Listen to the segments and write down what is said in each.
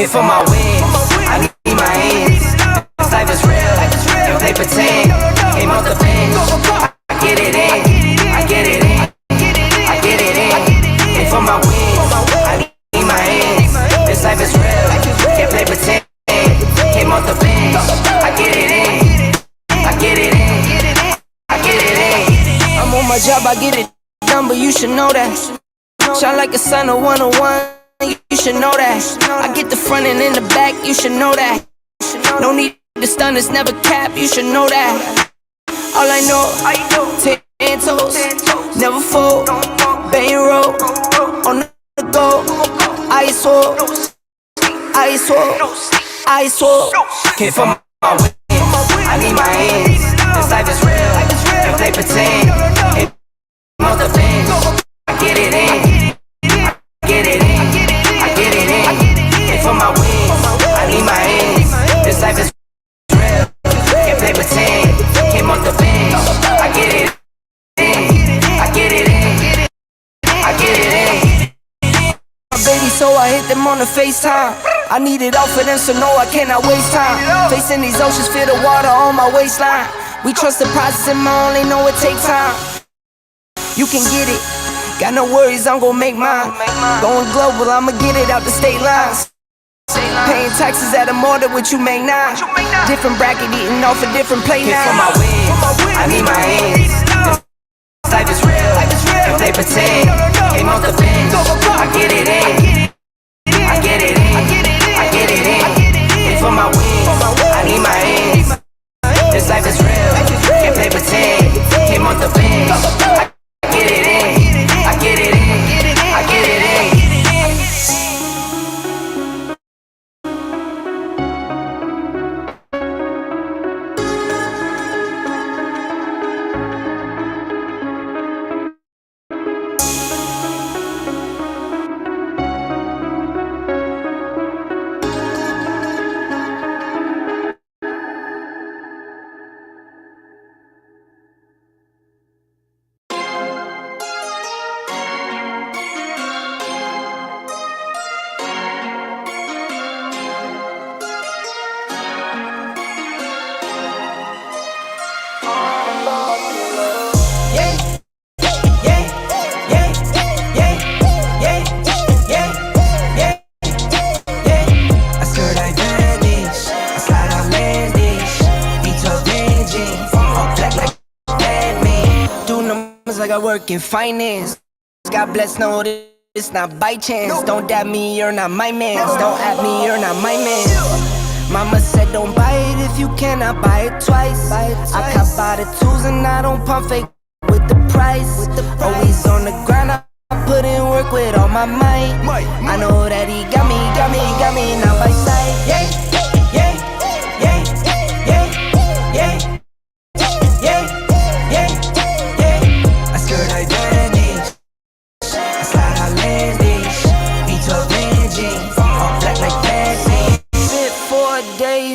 Came for my wins, I need my ends. This life is real, don't play pretend. Came off the bench, I get it in, I get it in, I get it in. Came for my wins, I need my ends. This life is real, can't play pretend. Came off the bench, I get it in, I get it in, I get it in. I'm on my job, I get it done, but you should know that. Shine like a sun, a 101, you should know that. I get the front and in the back, you should know that. No need to stun, it's never cap, you should know that. All I know, 10 toes, never fold, bang and roll, on the go. Ice wall, ice wall, ice wall. Came for my wins, I need my ends. This life is real, don't play pretend. Came off the bench, I get it in, I get it in, I get it in. Came for my wins, I need my ends. This life is real, can't play pretend. Came off the bench, I get it in, I get it in, I get it in. My baby, so I hit them on the FaceTime. I need it all for them, so no, I cannot waste time. Facing these oceans, feel the water on my waistline. We trust the process and my only know it take time. You can get it, got no worries, I'm gon' make mine. Going global, I'ma get it out the state lines. Paying taxes at a more than what you make now. Different bracket, eating off a different plate now. For my wins, I need my ends. This life is real, don't play pretend. Came off the bench, I get it in, I get it in, I get it in. Came for my wins, I need my ends. This life is real, can't play pretend. Came off the bench, I get it in, I get it in, I get it in. Like I work in finance. God bless, no, it's not by chance. Don't dab me, you're not my man. Don't at me, you're not my man. Mama said don't buy it if you cannot buy it twice. I cop by the tools and I don't pump fake with the price. Always on the grind, I put in work with all my might. I know that he got me, not by sight. Yeah.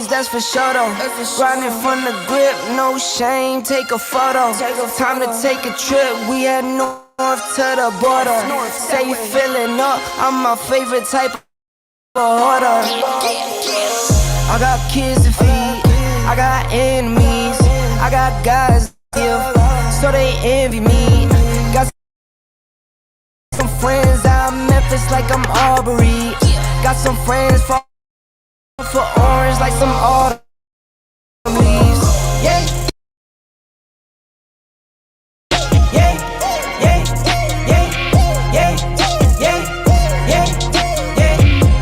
That's for sure though. Grinding from the grip, no shame, take a photo. Time to take a trip, we head north to the border. Say you feeling up, I'm my favorite type of hoarder. I got kids to feed, I got enemies, I got guys to give, so they envy me. Got some friends out in Memphis like I'm Aubrey. Got some friends for orange like some autumn leaves. Yeah.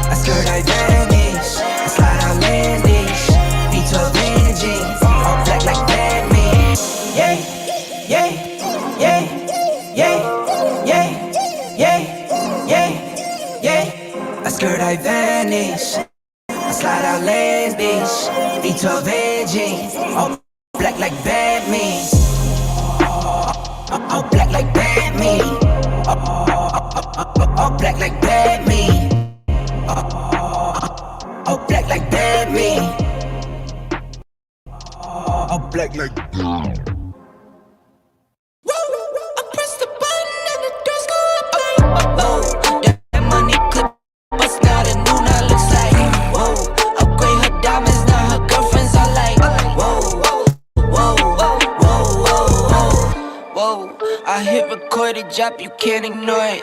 I skirt, I vanish, I slide, I landish. V12 engine, all black like Batman. I skirt, I vanish, slide out landish, V12 engine, all black like Batman. All black like Batman. All black like Batman. All black like Batman. All black like Batman. I press the button and the doors go up. That money clip, bust out a new, now looks like Whoa, I hit recorded, drop, you can't ignore it.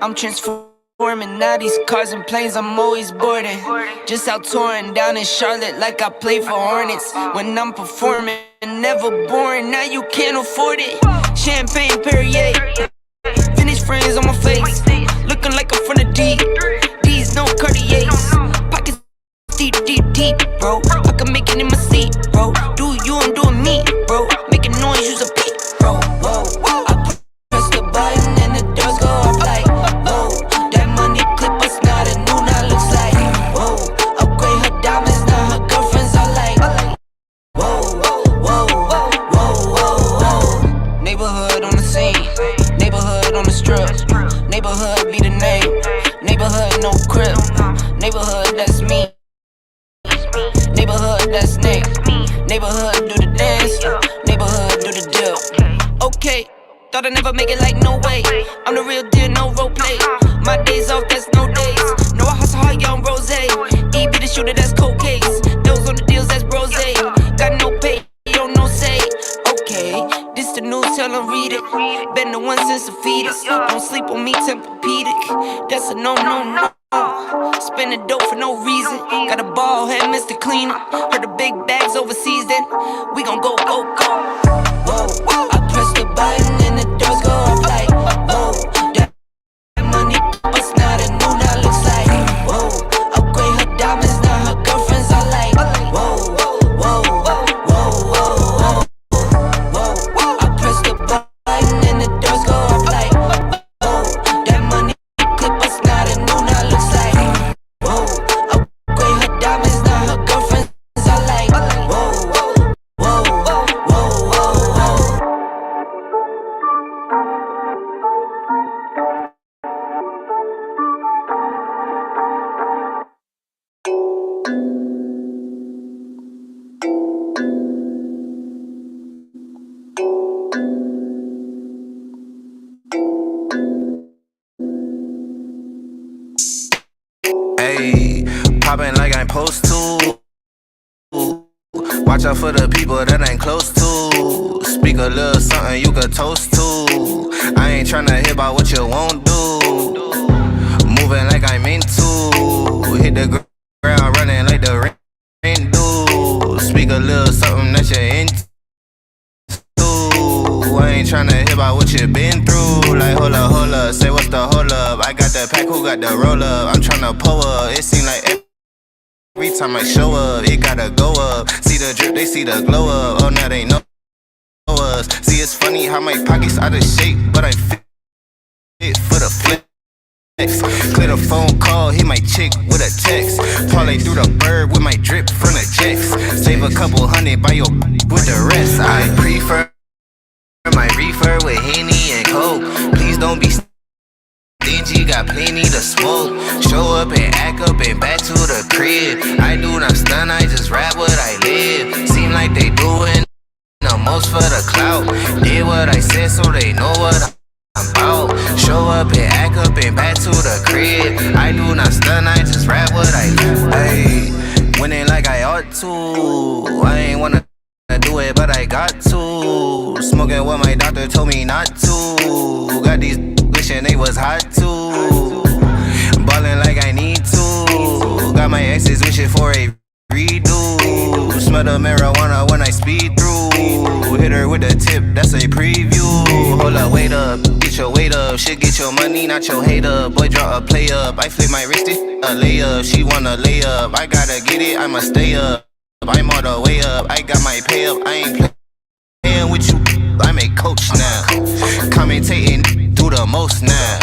I'm transforming now these cars and planes, I'm always boarding. Just out touring down in Charlotte like I play for Hornets. When I'm performing, never boring, now you can't afford it. Champagne Perrier, vintage friends on my face, looking like I'm from the deep. These no Cartiers, pockets deep, deep, deep, bro. I can make it in my seat, bro. Do you, I'm doing me, bro. Making noise, use a beat, bro. Whoa, whoa. I press the button and the doors go up like, whoa. That money clip us now, the new now looks like, whoa. Upgrade her diamonds, now her girlfriends are like, whoa, whoa, whoa, whoa, whoa, whoa. Neighborhood on the scene, neighborhood on the strip, neighborhood be the name, neighborhood no crib, neighborhood that's me. Neighborhood, that's Nick. Neighborhood, do the dance. Neighborhood, do the dip. Okay, thought I'd never make it like no way. I'm the real deal, no role play. My days off, that's no days. No, I hustle hard, young rose. E be the shooter, that's cold case. Those on the deals, that's brose. Got no pay, you don't no say. Okay, this the news, tell them read it. Been the one since the fetus. Don't sleep on me, Tempur-Pedic. That's a no, no, no. Spending dope for no reason. Got a ball head, Mr. Cleaner. Heard the big bags overseas, then we gon' go, go, go. Whoa, I press the button and the doors go up like, whoa. That money us now, the new now looks like, whoa. Upgrade her diamonds, now her girlfriends are like, whoa, whoa, whoa, whoa, whoa, whoa. I press the button and the doors go up like, whoa. That money clip us now, the new now looks like, whoa. Upgrade her diamonds, now her girlfriends are like, whoa, whoa, whoa, whoa, whoa. Ayy, poppin' like I'm supposed to. Watch out for the people that ain't close to. Speak a little something you could toast to. I ain't tryna hear about what you won't do. Moving like I'm into. Hit the ground running like the rain do. Speak a little something that you're into. I ain't tryna hear about what you been through. Like hold up, say what's the hold up. I got the pack, who got the roll up? I'm tryna pull up, it seem like every time I show up, it gotta go up. See the drip, they see the glow up. Oh, now they know us. See, it's funny how my pockets out of shape, but I fit for the flex. Clear the phone call, hit my chick with a text. Parlay through the bird with my drip from the jets. Save a couple hundred by your with the rest. I prefer my reefer with Henny and Coke. Please don't be stingy, got plenty to smoke. Show up and act up and back to the crib. I do not stun, I just rap what I live. Seem like they doing the most for the clout. Did what I said so they know what I'm about. Show up and act up and back to the crib. I do not stun, I just rap what I live. Ayy, winning like I ought to. I ain't wanna do it, but I got to. Smoking what my doctor told me not to. Got these wishing they was hot too. Ballin' like I need to. Got my exes wishing for a redo. Smell the marijuana when I speed through. Hit her with a tip, that's a preview. Hold up, wait up, get your weight up. Shit, get your money, not your hater. Boy, draw a play up. I flip my wrist, a layup. She wanna lay up. I gotta get it, I'ma stay up. I'm all the way up, I got my pay up. I ain't playing with you, I'm a coach now. Commentating, do the most now.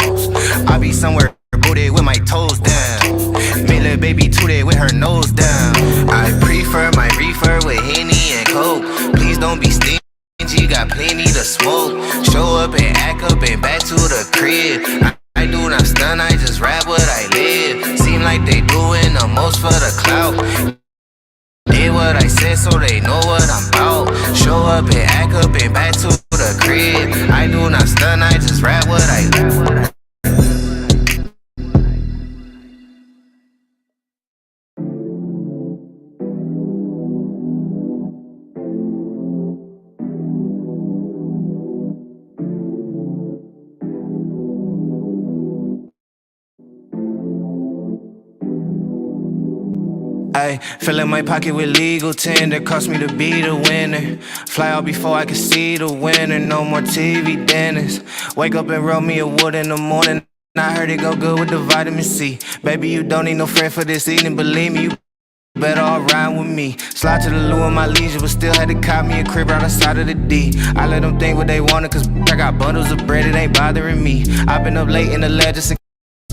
I be somewhere booted with my toes down. Made little baby tooted with her nose down. I prefer my reefer with Henny and Coke. Please don't be stingy, got plenty to smoke. Show up and act up and back to the crib. I do not stun, I just rap what I live. Seem like they doing the most for the clout. Did what I said so they know what I'm about. Show up and act up and back to the crib. I do not stun, I just rap what I live. Ayy, fill in my pocket with legal tender, cost me to be the winner. Fly out before I can see the winner, no more TV dinners. Wake up and roll me a wood in the morning. I heard it go good with the vitamin C. Baby, you don't need no friend for this evening, believe me, you better all ride with me. Slide to the loo in my leisure, but still had to cop me a crib right outside of the D. I let them think what they wanted, cause I got bundles of bread, it ain't bothering me. I've been up late in the lab just in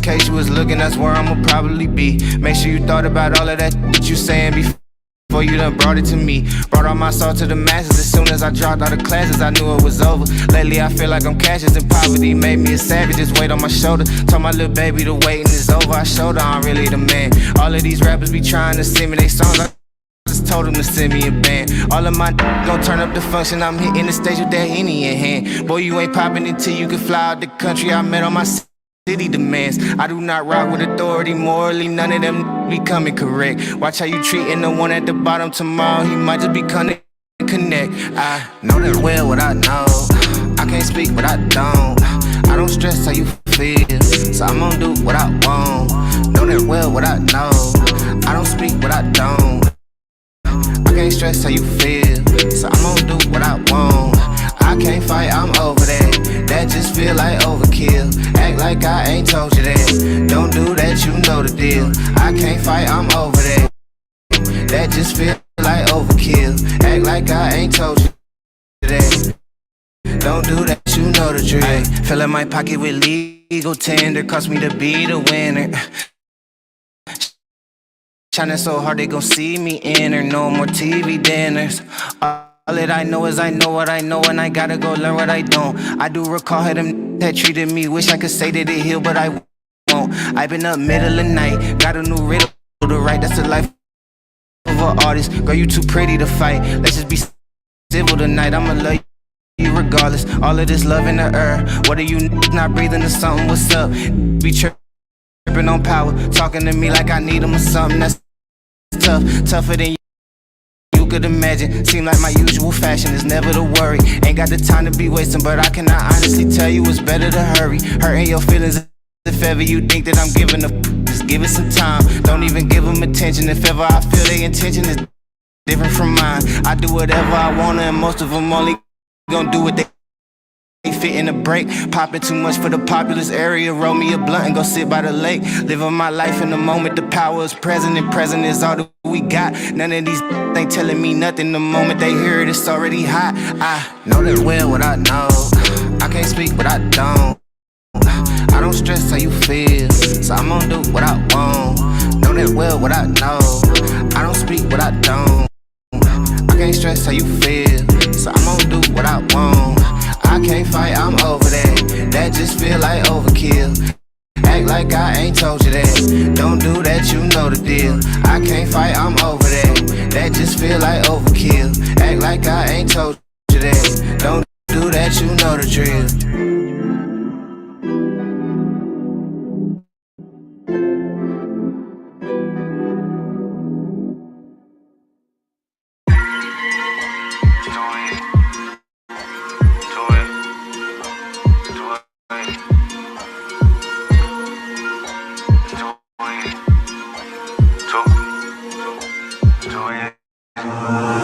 case you was looking, that's where I'ma probably be. Make sure you thought about all of that you saying before you done brought it to me. Brought all my salt to the masses. As soon as I dropped out of classes, I knew it was over. Lately I feel like I'm cashless in poverty. Made me a savage, just weight on my shoulder. Told my little baby the waiting is over. I showed her I'm really the man. All of these rappers be trying to send me they songs. I just told them to send me a band. All of my gon' turn up the function. I'm hitting the stage with that Henny in hand. Boy, you ain't popping until you can fly out the country. I met on my city demands. I do not rock with authority morally. None of them be coming correct. Watch how you treating the one at the bottom. Tomorrow he might just be coming connect. I know that well what I know. I can't speak what I don't. I don't stress how you feel, so I'm gonna do what I want. Know that well what I know. I don't speak what I don't. I can't stress how you feel, so I'm gonna do what I want. I can't fight, I'm over that. That just feel like overkill. Act like I ain't told you that. Don't do that, you know the deal. I can't fight, I'm over that. That just feel like overkill. Act like I ain't told you that. Don't do that, you know the drill. Ay, fill in my pocket with legal tender, cost me to be the winner. Shining so hard they gon' see me in her. No more TV dinners. All that I know is I know what I know, and I gotta go learn what I don't. I do recall how them that treated me. Wish I could say that it healed, but I won't. I've been up middle of night, got a new riddle to write. That's the life of an artist. Girl, you too pretty to fight. Let's just be civil tonight. I'ma love you regardless. All of this love in the air. What are you not breathing or something? What's up? Be tripping on power, talking to me like I need them or something. That's tough, tougher than you could imagine. Seem like my usual fashion is never to worry. Ain't got the time to be wasting, but I cannot honestly tell you it's better to hurry. Hurting your feelings if ever you think that I'm giving up. Just give it some time. Don't even give them attention. If ever I feel their intention is different from mine, I do whatever I wanna, and most of them only gon' do what they fit in a break. Popping too much for the populous area. Roll me a blunt and go sit by the lake. Living my life in the moment. The power is present, and present is all that we got. None of these ain't telling me nothing. The moment they hear it, it's already hot. I know that well what I know. I can't speak what I don't. I don't stress how you feel, so I'm gonna do what I want. Know that well what I know. I don't speak what I don't. I can't stress how you feel, so I'm gonna do what I want. I can't fight, I'm over that. That just feel like overkill. Act like I ain't told you that. Don't do that, you know the deal. I can't fight, I'm over that. That just feel like overkill. Act like I ain't told you that. Don't do that, you know the drill.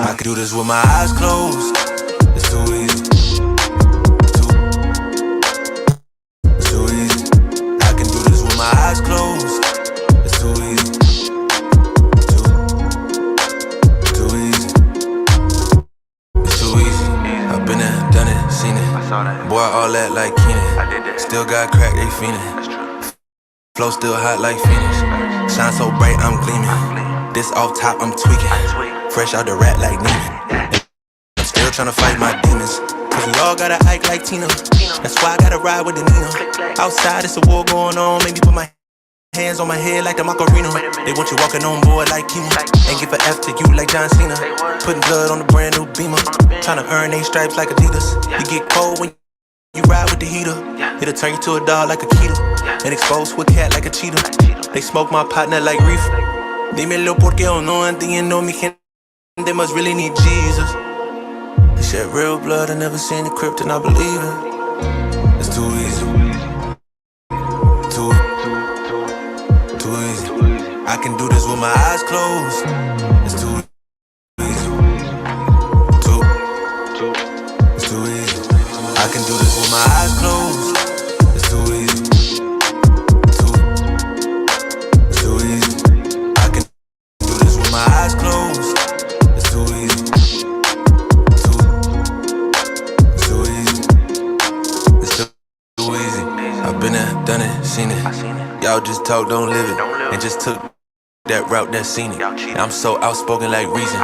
I can do this with my eyes closed. It's too easy. It's too easy. I can do this with my eyes closed. It's too easy. Too easy. It's too easy. I've been there, done it, seen it. Boy, all that like Keenan. Still got crack, they fiendin'. Flow still hot like Phoenix. Shine so bright, I'm gleaming. This off top, I'm tweaking. Fresh out the rat like Neiman. I'm still tryna fight my demons. Cause we all gotta act like Tina. That's why I gotta ride with the Nina. Outside, it's a war going on. Make me put my hands on my head like the Macarena. They want you walking on board like Kima. Ain't give a F to you like John Cena. Putting blood on the brand new Beamer. Tryna earn they stripes like Adidas. You get cold when you ride with the heater. It'll turn you to a dog like a keto. And expose to a cat like a cheetah. They smoke my partner like reefer. Dímelo porque o no entiendo mi gente. They must really need Jesus. They shed real blood, I never seen the crypt and I believe it. It's too easy. Too easy. I can do this with my eyes closed. It's too easy. It's too easy. I can do this with my eyes closed. It's too easy. It's too easy. I can do this with my eyes closed. It's too easy. It's too easy. It's too easy. I've been there, done it, seen it. Y'all just talk, don't live it. And just took that route, that seen it. I'm so outspoken like Reason.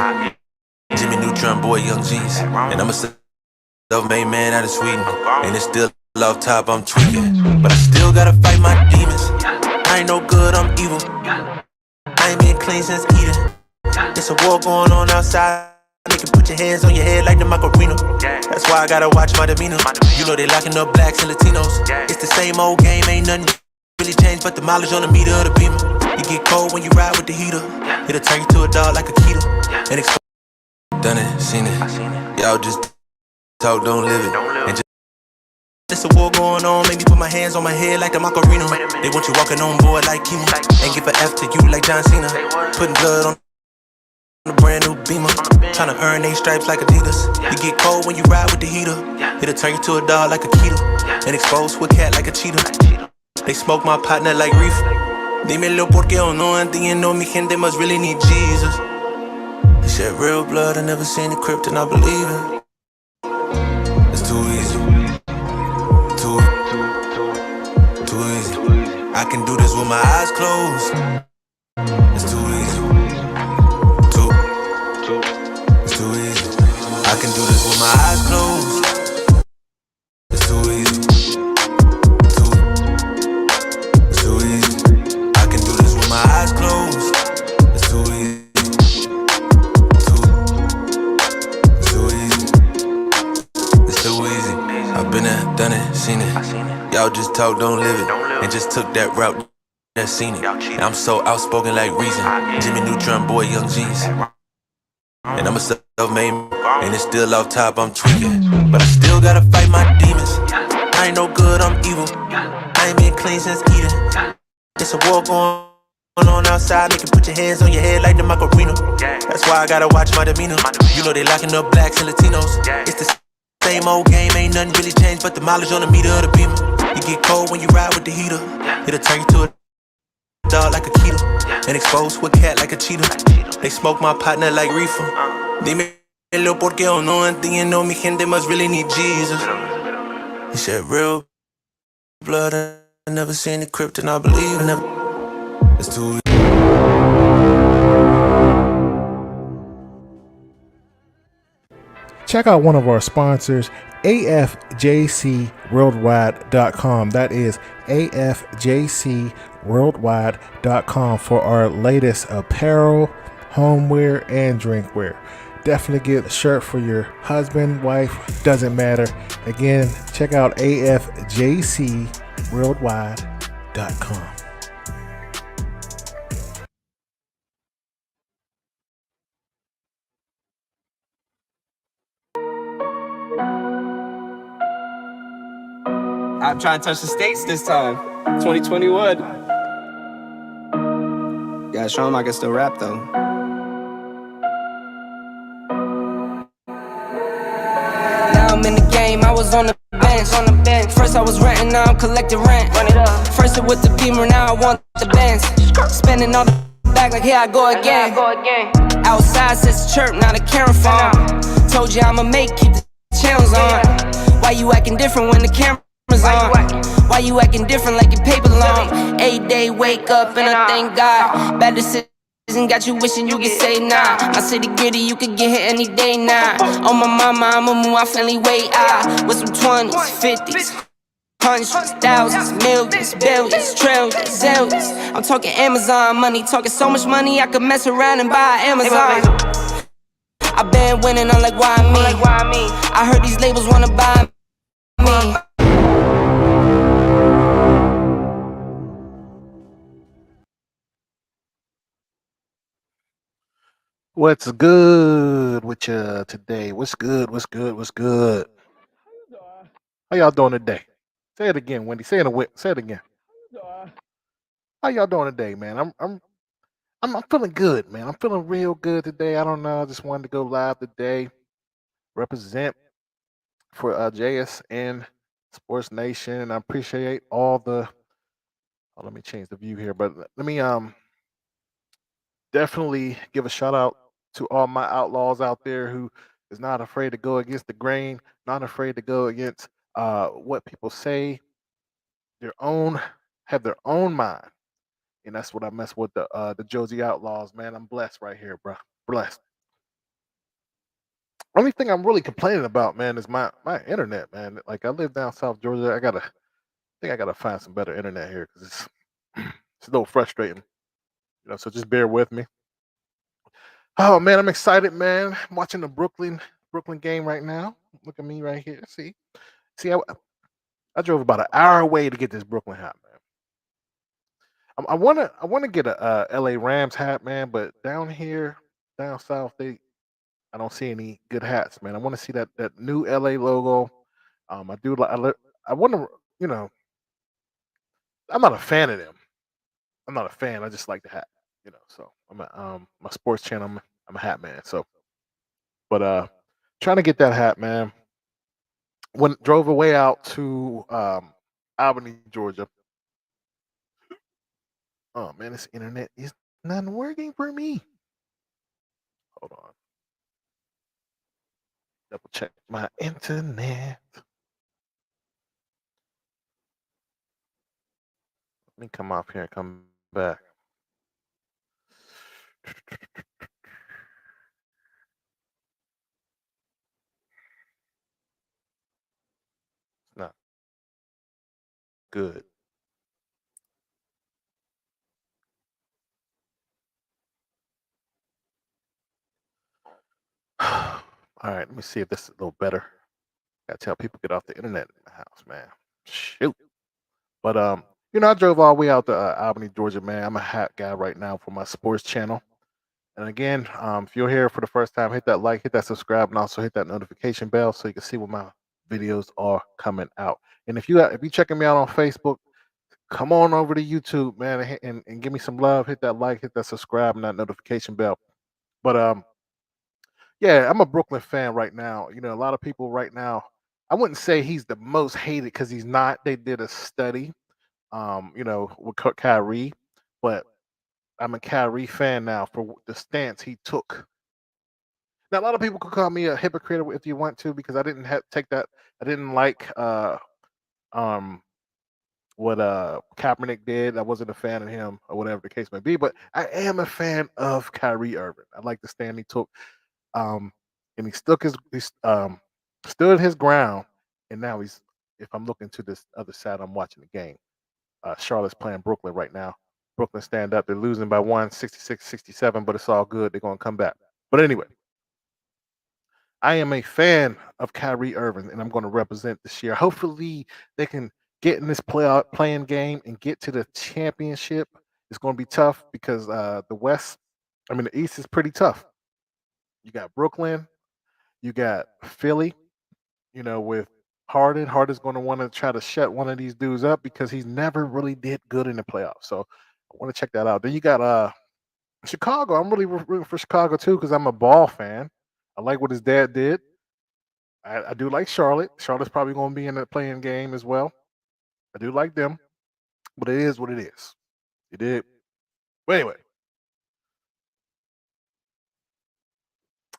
Jimmy Neutron, boy, Young G's. And I'm a self-made man out of Sweden. And it's still off top, I'm tweaking. But I still gotta fight my demons. I ain't no good, I'm evil. I ain't been clean since Eden. There's a war going on outside. They can put your hands on your head like the Macarena. That's why I gotta watch my demeanor. You know they locking up blacks and Latinos. It's the same old game, ain't nothing really changed but the mileage on the meter of the beamer. You get cold when you ride with the heater. It'll turn you to a dog like a keto. And done it, seen it. Y'all just talk, don't live it. And just a war going on, make me put my hands on my head like the Macarena. They want you walking on board like chemo. And give an F to you like John Cena. Putting blood on a brand new Beamer. Tryna earn they stripes like Adidas. You get cold when you ride with the heater. It'll turn you to a dog like a keto. And expose to a cat like a cheetah. They smoke my partner like reefer. Dímelo porque o no entiendo, mi gente must really need Jesus. They shed real blood, I never seen the crypt and I believe it. It's too easy. Too easy. I can do this with my eyes closed. It's too easy. It's too easy. I can do this with my eyes closed. It's too easy. It's too easy. I can do this with my eyes closed. It's too easy. It's too easy. It's too easy. I've been there, done it, seen it. Y'all just talk, don't live it. And just took that route, that seen it. And I'm so outspoken like Reason. Jimmy Neutron, boy, Young G's. And I'm a self-made, and it's still off top, I'm tweaking. But I still gotta fight my demons. I ain't no good, I'm evil. I ain't been clean since Eden. It's a war going on outside. They can put your hands on your head like the Macarena. That's why I gotta watch my demeanor. You know they locking up blacks and Latinos. It's the same old game, ain't nothing really changed but the mileage on the meter of the beamer. You get cold when you ride with the heater. It'll turn you to a dog like a keto. And expose to a cat like a cheetah. They smoke my partner like reefer. Dímelo porque o no entiendo, mi gente must really need Jesus. He shed real blood, I never seen the crypt and I believe in it. It's too easy. Check out one of our sponsors, afjcworldwide.com. That is afjcworldwide.com for our latest apparel, homeware, and drinkware. Definitely get a shirt for your husband, wife, doesn't matter. Again, check out afjcworldwide.com. I'm trying to touch the states this time. 2021. Gotta show him I can still rap though. Now I'm in the game, I was on the bench. First I was renting, now I'm collecting rent. Run it up. First it with the Beamer, now I want the Benz. Spending all the back like here I go again. Outside says chirp, not a camera phone. Told you I'ma make, keep the channels on. Why you acting different when the camera's on? Why you acting different like your paper long? 8 day wake up and I thank God. Bad decisions got you wishing you could say nah. My city gritty, you could get hit any day now. On my mama, I'ma move my family way out. With some 20s, 50s, hundreds, thousands, millions, billions, trillions, zillions. I'm talking Amazon money, talking so much money I could mess around and buy Amazon. I been winning, I'm like, why me? I heard these labels wanna buy me. What's good with you today? What's good? How y'all doing today? Say it again, Wendy. Say it again. How y'all doing today, man? I'm feeling good, man. I'm feeling real good today. I don't know. I just wanted to go live today, represent for JSN Sports Nation. I appreciate all the. Oh, let me change the view here, but let me definitely give a shout out to all my outlaws out there who is not afraid to go against the grain, not afraid to go against what people say, their own have their own mind, and that's what I mess with the Josie Outlaws, man. I'm blessed right here, bro. Blessed. Only thing I'm really complaining about, man, is my internet, man. Like I live down South Georgia. I gotta find some better internet here because it's it's a little frustrating, So just bear with me. Oh man, I'm excited, man. I'm watching the Brooklyn game right now. Look at me right here. See, I drove about an hour away to get this Brooklyn hat, man. I wanna get a LA Rams hat, man, but down here, down south, I don't see any good hats, man. I want to see that new LA logo. I do like. I want to, you know, I'm not a fan of them. I'm not a fan. I just like the hat, So I'm a my sports channel. I'm a hat man. So, but trying to get that hat, man. When drove away out to Albany, Georgia. Oh man, this internet is not working for me. Hold on, double check my internet. Let me come off here and come back. It's not good. All right, let me see if this is a little better. Gotta tell people get off the internet in the house, man. Shoot. But I drove all the way out to Albany, Georgia, man. I'm a hat guy right now for my sports channel. And again, if you're here for the first time, hit that like, hit that subscribe, and also hit that notification bell so you can see when my videos are coming out. And if you checking me out on Facebook, come on over to YouTube, man, and give me some love. Hit that like, hit that subscribe, and that notification bell. But yeah, I'm a Brooklyn fan right now. A lot of people right now. I wouldn't say he's the most hated because he's not. They did a study, with Kyrie, but I'm a Kyrie fan now for the stance he took. Now, a lot of people could call me a hypocrite if you want to because I didn't take that. I didn't like um what Kaepernick did. I wasn't a fan of him or whatever the case may be. But I am a fan of Kyrie Irving. I like the stand he took. Um, and stood his ground, and now he's. If I'm looking to this other side, I'm watching the game. Charlotte's playing Brooklyn right now. Brooklyn stand up. They're losing by 66-67, but it's all good. They're going to come back. But anyway, I am a fan of Kyrie Irving, and I'm going to represent this year. Hopefully, they can get in this playing game and get to the championship. It's going to be tough because the East is pretty tough. You got Brooklyn, you got Philly, with Harden. Harden's going to want to try to shut one of these dudes up because he's never really did good in the playoffs. So I want to check that out. Then you got Chicago. I'm really rooting for Chicago too because I'm a Ball fan. I like what his dad did. I do like Charlotte. Charlotte's probably going to be in the playing game as well. I do like them, but it is what it is. You did. But anyway,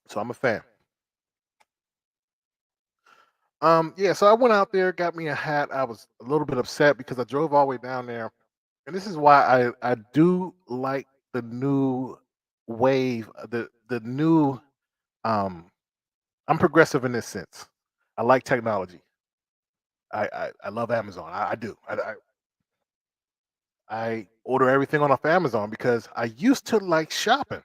so I'm a fan. Yeah, so I went out there, got me a hat. I was a little bit upset because I drove all the way down there, and this is why I do like the new wave, the new. Um, I'm progressive in this sense. I like technology. I love Amazon. I do. I order everything on off Amazon because I used to like shopping.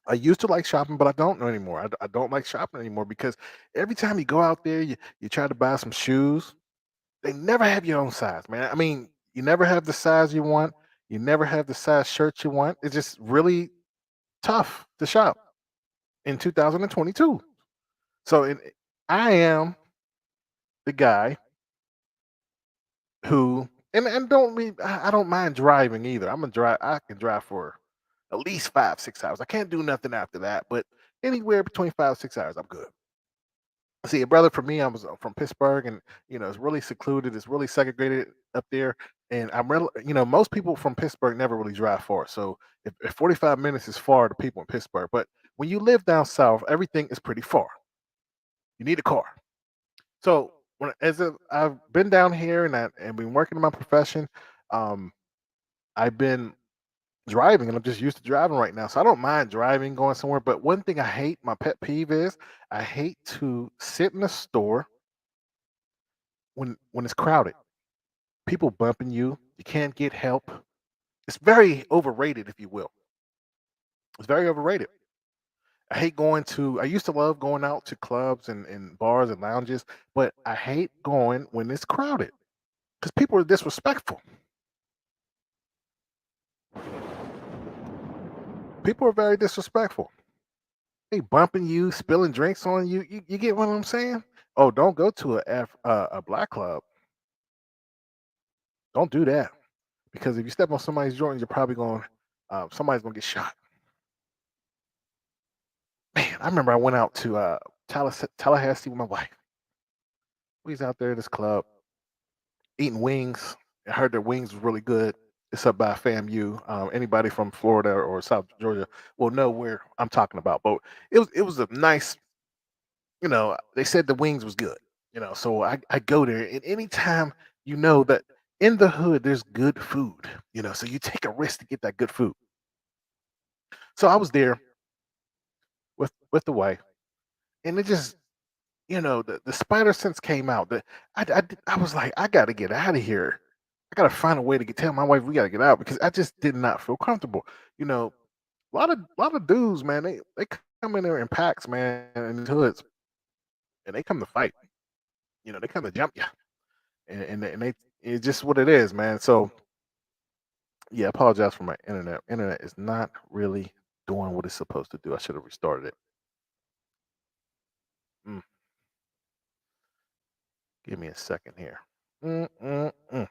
I used to like shopping, but I don't know anymore. I don't like shopping anymore because every time you go out there, you try to buy some shoes. They never have your own size, man. I mean, you never have the size you want. You never have the size shirt you want. It's just really tough to shop in 2022. So I am the guy who and don't mean I don't mind driving either. I can drive for at least 5 6 hours. I can't do nothing after that, but anywhere between 5 6 hours, I'm good. See, a brother for me, I was from Pittsburgh, and it's really secluded, it's really segregated up there. And I'm really, most people from Pittsburgh never really drive far. So if 45 minutes is far to people in Pittsburgh, but when you live down south, everything is pretty far. You need a car. So I've been down here and been working in my profession, um, I've been driving, and I'm just used to driving right now. So I don't mind driving, going somewhere. But one thing I hate, my pet peeve is, I hate to sit in a store when it's crowded. People bumping you. You can't get help. It's very overrated, if you will. It's very overrated. I hate going to. I used to love going out to clubs and bars and lounges, but I hate going when it's crowded because people are disrespectful. People are very disrespectful. They bumping you, spilling drinks on you. You get what I'm saying? Oh, don't go to a black club. Don't do that because if you step on somebody's joint, you're probably going. Somebody's gonna get shot. Man, I remember I went out to Tallahassee with my wife. We was out there in this club eating wings. I heard their wings was really good. It's up by FAMU. Anybody from Florida or South Georgia will know where I'm talking about. But it was a nice. They said the wings was good. So I go there, and anytime that in the hood there's good food. So you take a risk to get that good food. So I was there with the wife, and it just the spider sense came out. I was like, I got to get out of here. I got to find a way to tell my wife we got to get out because I just did not feel comfortable. A lot of dudes, man, they come in there in packs, man, in these hoods, and they come to fight. They come to jump you, and it's just what it is, man. So yeah, I apologize for my internet. Internet is not really doing what it's supposed to do. I should have restarted it. Mm, give me a second here. Mm, mm, mm.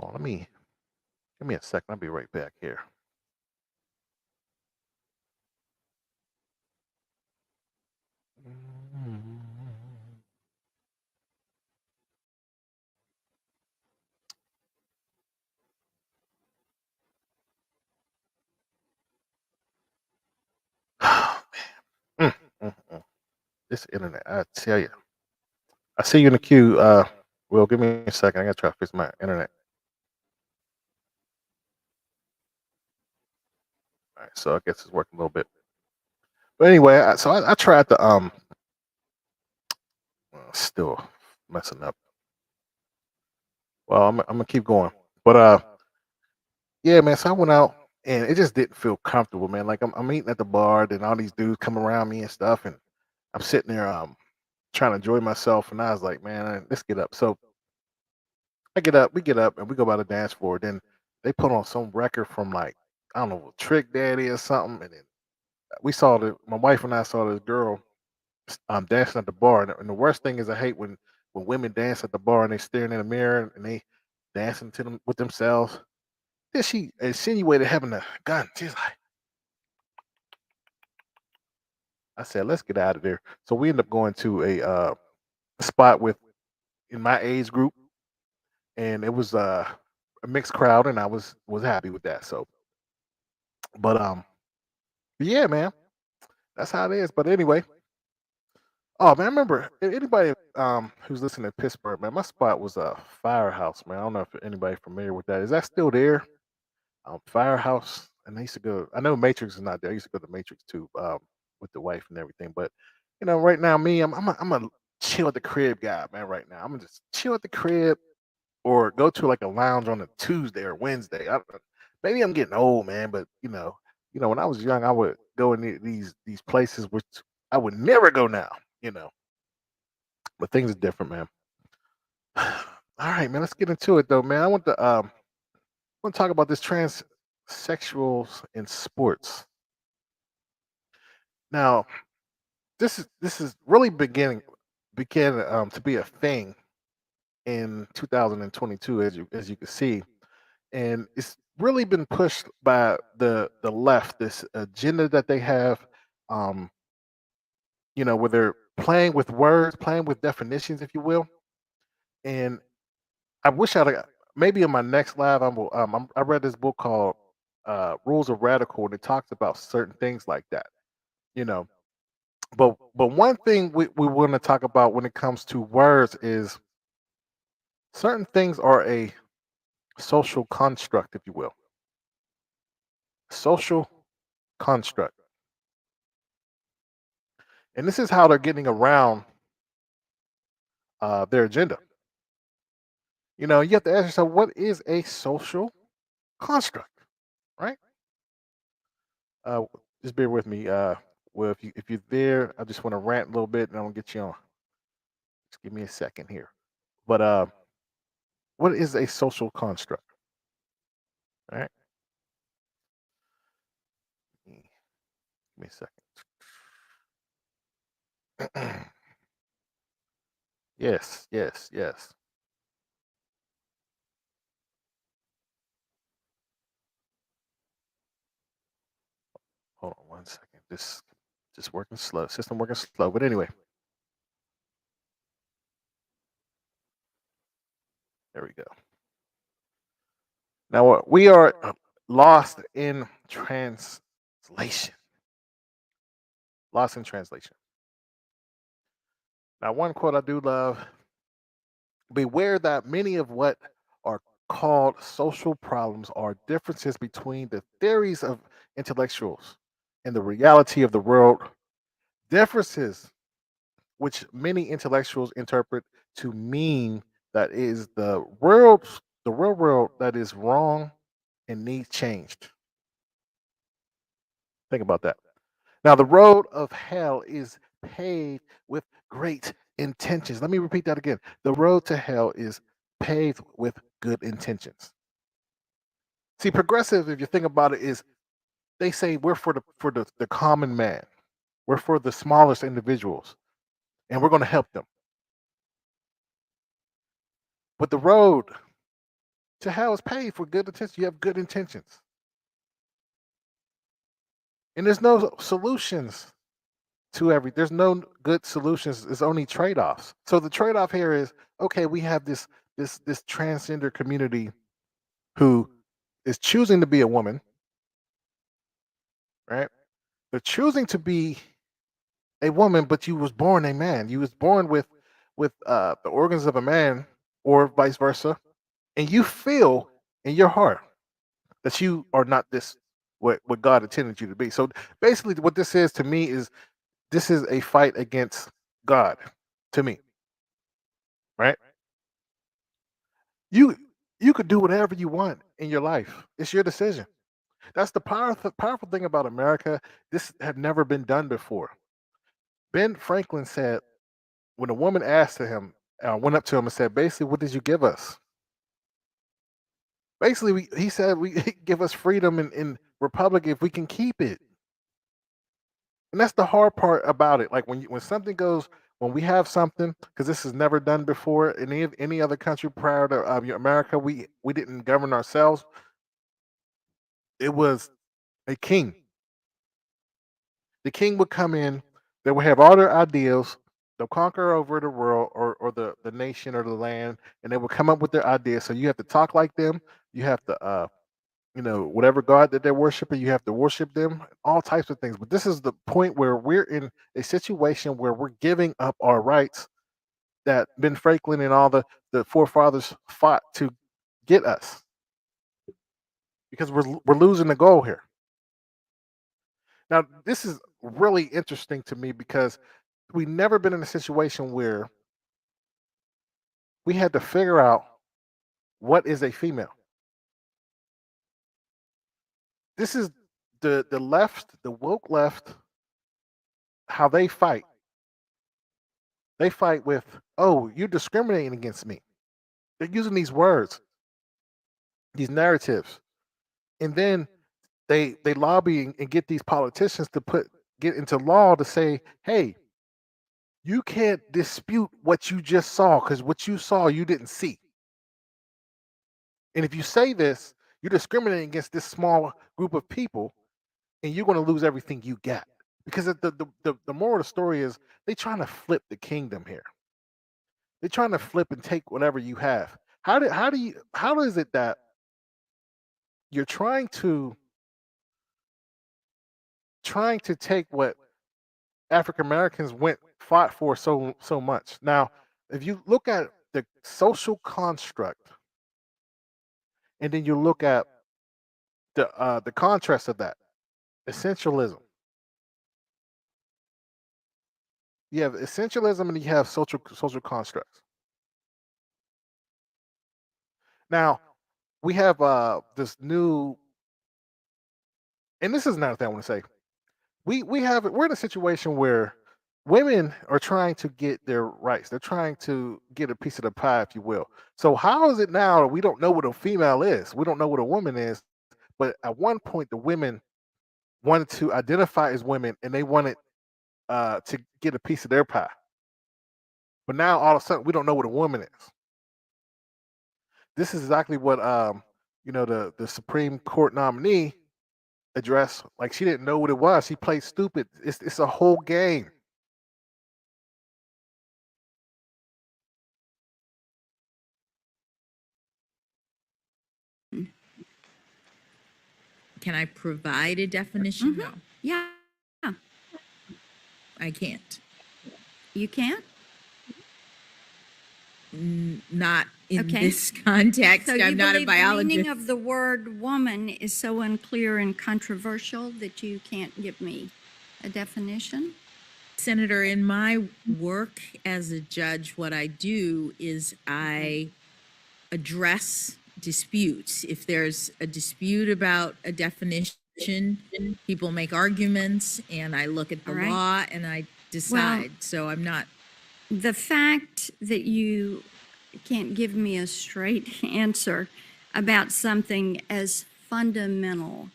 Uh, let me give me a second. I'll be right back here. Mm, mm, mm. This internet, I tell you. I see you in the queue. Will, give me a second. I gotta try to fix my internet. All right, so I guess it's working a little bit. But anyway, I tried to still messing up. Well, I'm gonna keep going. But yeah, man. So I went out and it just didn't feel comfortable, man. Like I'm eating at the bar, and all these dudes come around me and stuff, and I'm sitting there trying to enjoy myself, and I was like, man, let's get up. So I get up, we get up, and we go by the dance floor. Then they put on some record from like I don't know, Trick Daddy or something, and then we saw my wife and I saw this girl dancing at the bar, and the worst thing is I hate when women dance at the bar and they staring in the mirror and they dancing to them with themselves. Then she insinuated having a gun. She's like, I said, let's get out of there. So we end up going to a spot with in my age group, and it was a mixed crowd, and I was happy with that. So, but yeah, man, that's how it is. But anyway, oh man, I remember anybody who's listening to Pittsburgh, man. My spot was a firehouse, man. I don't know if anybody familiar with that. Is that still there? Firehouse, and I used to go. I know Matrix is not there. I used to go to Matrix too, with the wife and everything. But right now, me, I'm a chill at the crib guy, man. Right now, I'm gonna just chill at the crib or go to like a lounge on a Tuesday or Wednesday. Maybe I'm getting old, man, but when I was young, I would go in these places which I would never go now. You know, but things are different, man. All right, man. Let's get into it, though, man. I want to talk about this transsexuals in sports. Now, this is really began to be a thing in 2022, as you can see, and it's really been pushed by the left. This agenda that they have, um, where they're playing with words, playing with definitions, if you will. And I wish maybe in my next live, I read this book called Rules of Radical, and it talks about certain things like that. You know, but one thing we want to talk about when it comes to words is certain things are a social construct, if you will. Social construct. And this is how they're getting around their agenda. You have to ask yourself, what is a social construct, right? Uh, just bear with me. Well, if you're there, I just want to rant a little bit, and I'm gonna get you on. Just give me a second here. But what is a social construct? All right, give me a second. Yes, yes, yes. Hold on one second. Just working slow. System working slow. But anyway, there we go. Now we are lost in translation. Lost in translation. Now, one quote I do love: "Beware that many of what are called social problems are differences between the theories of intellectuals and the reality of the world. Differences which many intellectuals interpret to mean that is the real world that is wrong and needs changed." Think about that. Now, the road of hell is paved with great intentions. Let me repeat that again. The road to hell is paved with good intentions. See, progressive, if you think about it, is they say we're for the common man. We're for the smallest individuals, and we're going to help them. But the road to hell is paved with good intentions. You have good intentions. And there's no solutions there's no good solutions. It's only trade-offs. So the trade-off here is, okay, we have this transgender community who is choosing to be a woman, right? They're choosing to be a woman, but you was born a man. You was born with the organs of a man, or vice versa, and you feel in your heart that you are not this what God intended you to be. So basically, what this is to me is this is a fight against God to me, right? You you could do whatever you want in your life. It's your decision. That's the powerful thing about America. This had never been done before. Ben Franklin said when a woman asked to him, went up to him and said, basically, what did you give us? Basically, he said, we give us freedom in republic if we can keep it. And that's the hard part about it. Like when something goes, when we have something, because this is never done before in any other country prior to America, we didn't govern ourselves. It was a king. The king would come in, they would have all their ideals, they'll conquer over the world or the nation or the land, and they will come up with their ideas. So you have to talk like them, you have to whatever God that they're worshiping, you have to worship them, all types of things. But this is the point where we're in a situation where we're giving up our rights that Ben Franklin and all the forefathers fought to get us, because we're losing the goal here. Now, this is really interesting to me because we never been in a situation where we had to figure out what is a female. This is the left, the woke left, how they fight. They fight with, oh, you're discriminating against me. They're using these words, these narratives, and then they lobby and get these politicians to get into law to say, hey, You can't dispute what you just saw because what you saw you didn't see. And if you say this, you're discriminating against this small group of people, and you're going to lose everything you got. Because the moral of the story is they trying to flip the kingdom here. They're trying to flip and take whatever you have. How is it that you're trying to take what African Americans fought for so much? Now, if you look at the social construct, and then you look at the contrast of that, essentialism. You have essentialism and you have social constructs. Now, we have this new, and this is another thing I want to say. We're in a situation where women are trying to get their rights. They're trying to get a piece of the pie, if you will. So how is it now that we don't know what a female is? We don't know what a woman is. But at one point, the women wanted to identify as women, and they wanted to get a piece of their pie. But now all of a sudden, we don't know what a woman is. This is exactly what the Supreme Court nominee addressed. Like, she didn't know what it was. She played stupid. It's a whole game. Can I provide a definition? No, Yeah, I can't. you can't? Not in Okay. this context. So you I'm not a believe the meaning biologist. of the word woman is so unclear and controversial that you can't give me a definition? Senator, in my work as a judge, what I do is I address disputes. If there's a dispute about a definition, people make arguments, and I look at the All right. law and I decide. So I'm not. The fact that you can't give me a straight answer about something as fundamental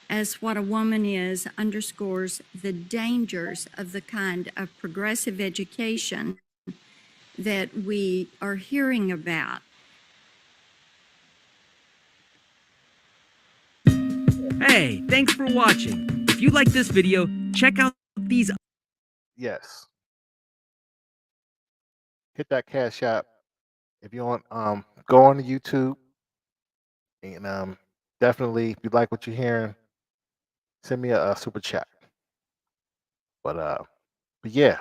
as what a woman is underscores the dangers of the kind of progressive education that we are hearing about. Hey, thanks for watching. If you like this video, check out these. Yes. Hit that cash app. If you want, go on to YouTube, and definitely, if you like what you're hearing, send me a super chat. But yeah,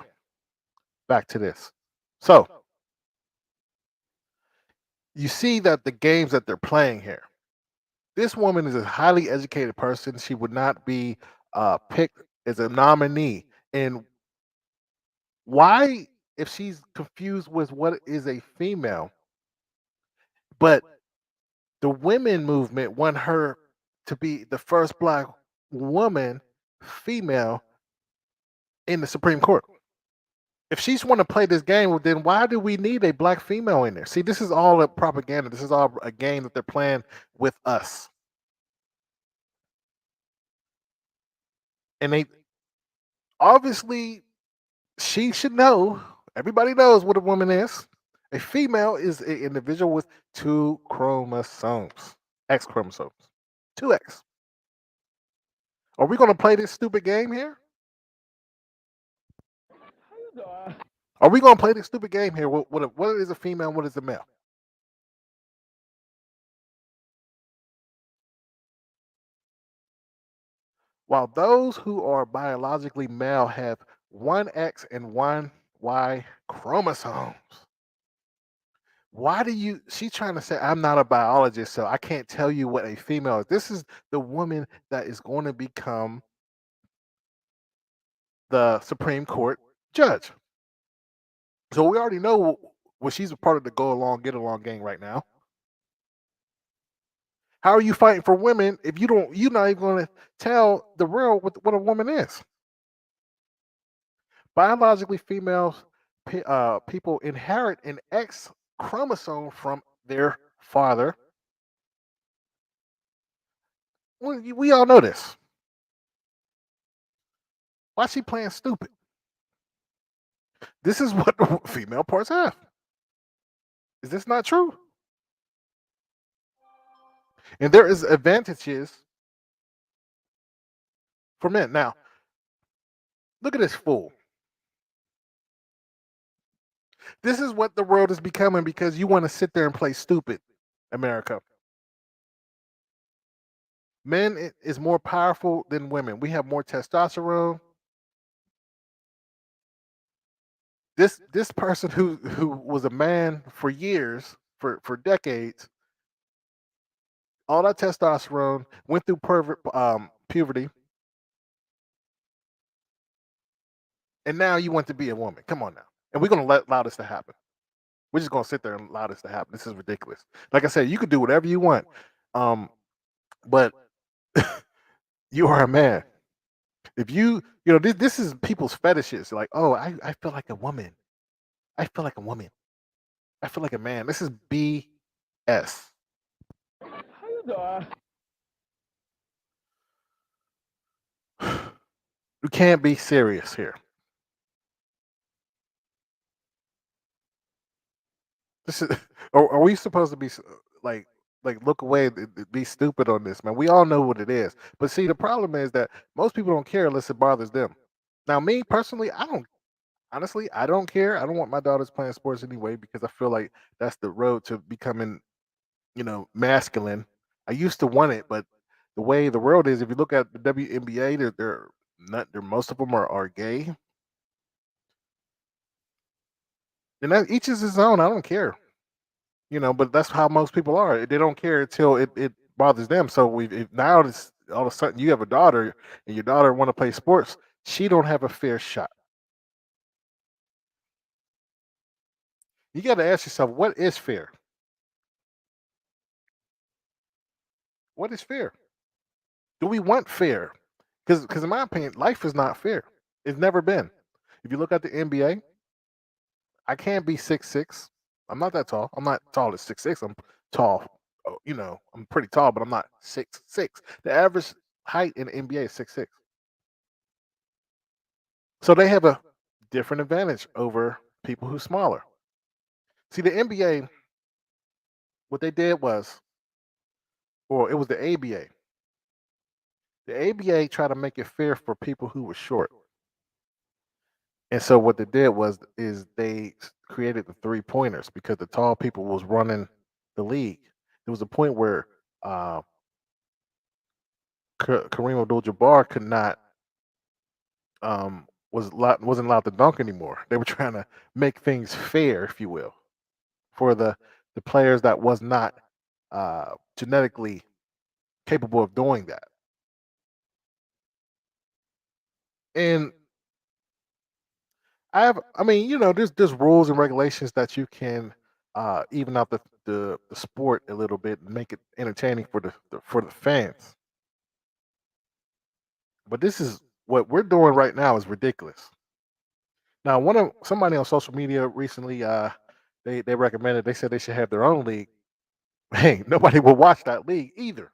back to this. So you see that the games that they're playing here. This woman is a highly educated person. She would not be picked as a nominee. And why, if she's confused with what is a female, but the women movement want her to be the first black woman, female, in the Supreme Court. If she's want to play this game, well, then why do we need a black female in there? See, this is all a propaganda. This is all a game that they're playing with us. And they obviously, she should know. Everybody knows what a woman is. A female is an individual with 2 chromosomes, X chromosomes, 2X. Are we going to play this stupid game here? Are we going to play this stupid game here? What is a female and what is a male? While those who are biologically male have 1X and 1Y chromosomes. Why do you, she's trying to say, I'm not a biologist, so I can't tell you what a female is. This is the woman that is going to become the Supreme Court judge. So we already know what she's a part of the go along, get along gang right now. How are you fighting for women if you're not even going to tell the real what a woman is? Biologically, people inherit an X chromosome from their father. We all know this. Why is she playing stupid? This is what female parts have. Is this not true? And there is advantages for men. Now, look at this fool. This is what the world is becoming because you want to sit there and play stupid, America. Men is more powerful than women. We have more testosterone. This person who was a man for years, for decades, all that testosterone, went through puberty, and now you want to be a woman. Come on now. And we're gonna allow this to happen. We're just gonna sit there and allow this to happen. This is ridiculous. Like I said, you can do whatever you want, but you are a man. If this is people's fetishes. Like, oh, I feel like a woman. I feel like a woman. I feel like a man. This is BS. You can't be serious here. This is. Are we supposed to be like look away, be stupid on this, man? We all know what it is. But see, the problem is that most people don't care unless it bothers them. Now, me personally, I don't. Honestly, I don't care. I don't want my daughters playing sports anyway because I feel like that's the road to becoming, masculine. I used to want it, but the way the world is, if you look at the WNBA, they're not. They're most of them are gay, and that each is his own. I don't care, but that's how most people are. They don't care until it bothers them. So if now it's all of a sudden you have a daughter and your daughter want to play sports, she don't have a fair shot. You got to ask yourself, what is fair? What is fair? Do we want fair? Because in my opinion, life is not fair. It's never been. If you look at the NBA, I can't be 6'6". I'm not that tall. I'm not tall as 6'6". I'm tall. I'm pretty tall, but I'm not 6'6". The average height in the NBA is 6'6". So they have a different advantage over people who are smaller. See, the NBA, what they did was, or it was the ABA. The ABA tried to make it fair for people who were short. And so what they did is they created the 3-pointers because the tall people was running the league. There was a point where Kareem Abdul-Jabbar could not wasn't allowed to dunk anymore. They were trying to make things fair, if you will, for the players that was not genetically capable of doing that. And I mean, there's rules and regulations that you can even out the sport a little bit and make it entertaining for the fans. But this is what we're doing right now is ridiculous. Now, somebody on social media recently, they recommended, they said they should have their own league. Hey, nobody will watch that league either.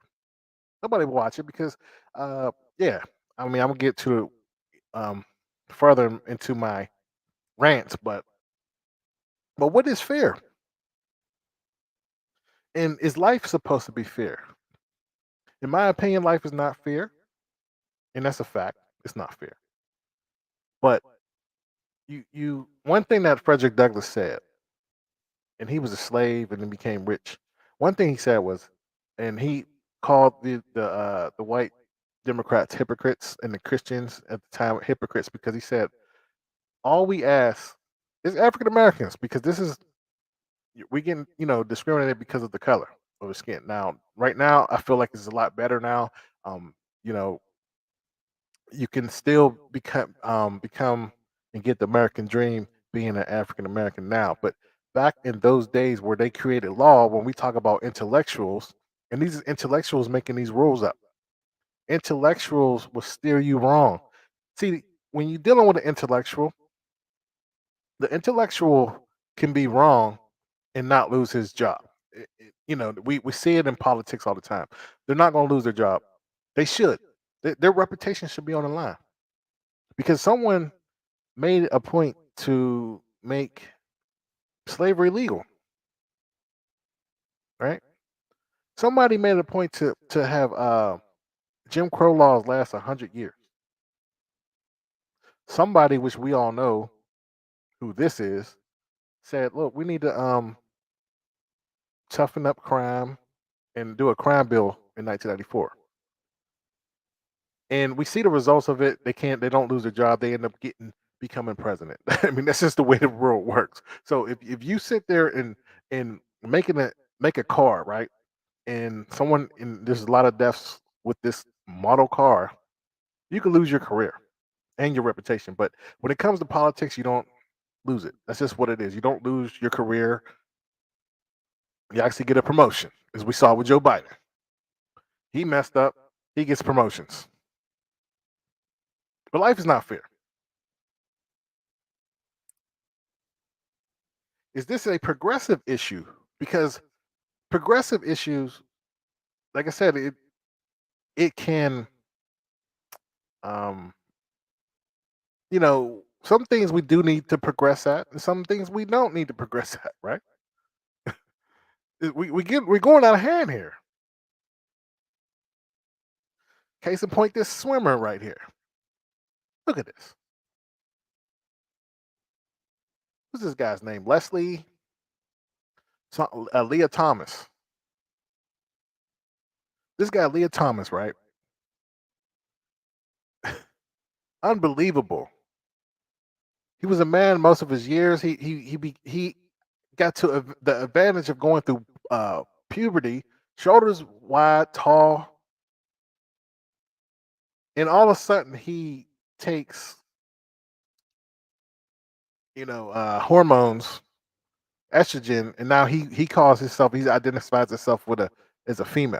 Nobody will watch it because, yeah, I mean, I'm gonna get to further into my rants, but what is fair? And is life supposed to be fair? In my opinion, life is not fair, and that's a fact. It's not fair. But you one thing that Frederick Douglass said, and he was a slave and then became rich. One thing he said was, and he called the white Democrats hypocrites and the Christians at the time hypocrites because he said, all we ask is African Americans because this is we getting discriminated because of the color of the skin. Now, right now, I feel like it's a lot better now. You know, you can still become and get the American dream being an African American now. But back in those days where they created law, when we talk about intellectuals, and these intellectuals making these rules up, intellectuals will steer you wrong. See, when you're dealing with an intellectual, the intellectual can be wrong and not lose his job. We see it in politics all the time. They're not going to lose their job. They should. Their reputation should be on the line because someone made a point to make slavery legal, right? Somebody made a point to have Jim Crow laws last 100 years. Somebody, which we all know who this is, said, "Look, we need to toughen up crime and do a crime bill in 1994." And we see the results of it. They don't lose their job. They end up becoming president. I mean, that's just the way the world works. So if you sit there and make a car, right? And there's a lot of deaths with this model car, you can lose your career and your reputation. But when it comes to politics, you don't lose it. That's just what it is. You don't lose your career. You actually get a promotion, as we saw with Joe Biden. He messed up. He gets promotions. But life is not fair. Is this a progressive issue? Because progressive issues, like I said, it can, um, some things we do need to progress at, and some things we don't need to progress at. Right? We're going out of hand here. Case in point, this swimmer right here. Look at this. What's this guy's name? Lia Thomas. This guy, Lia Thomas, right? Unbelievable. He was a man most of his years. He got to the advantage of going through puberty, shoulders wide, tall, and all of a sudden he takes hormones, estrogen, and now he identifies himself as a female.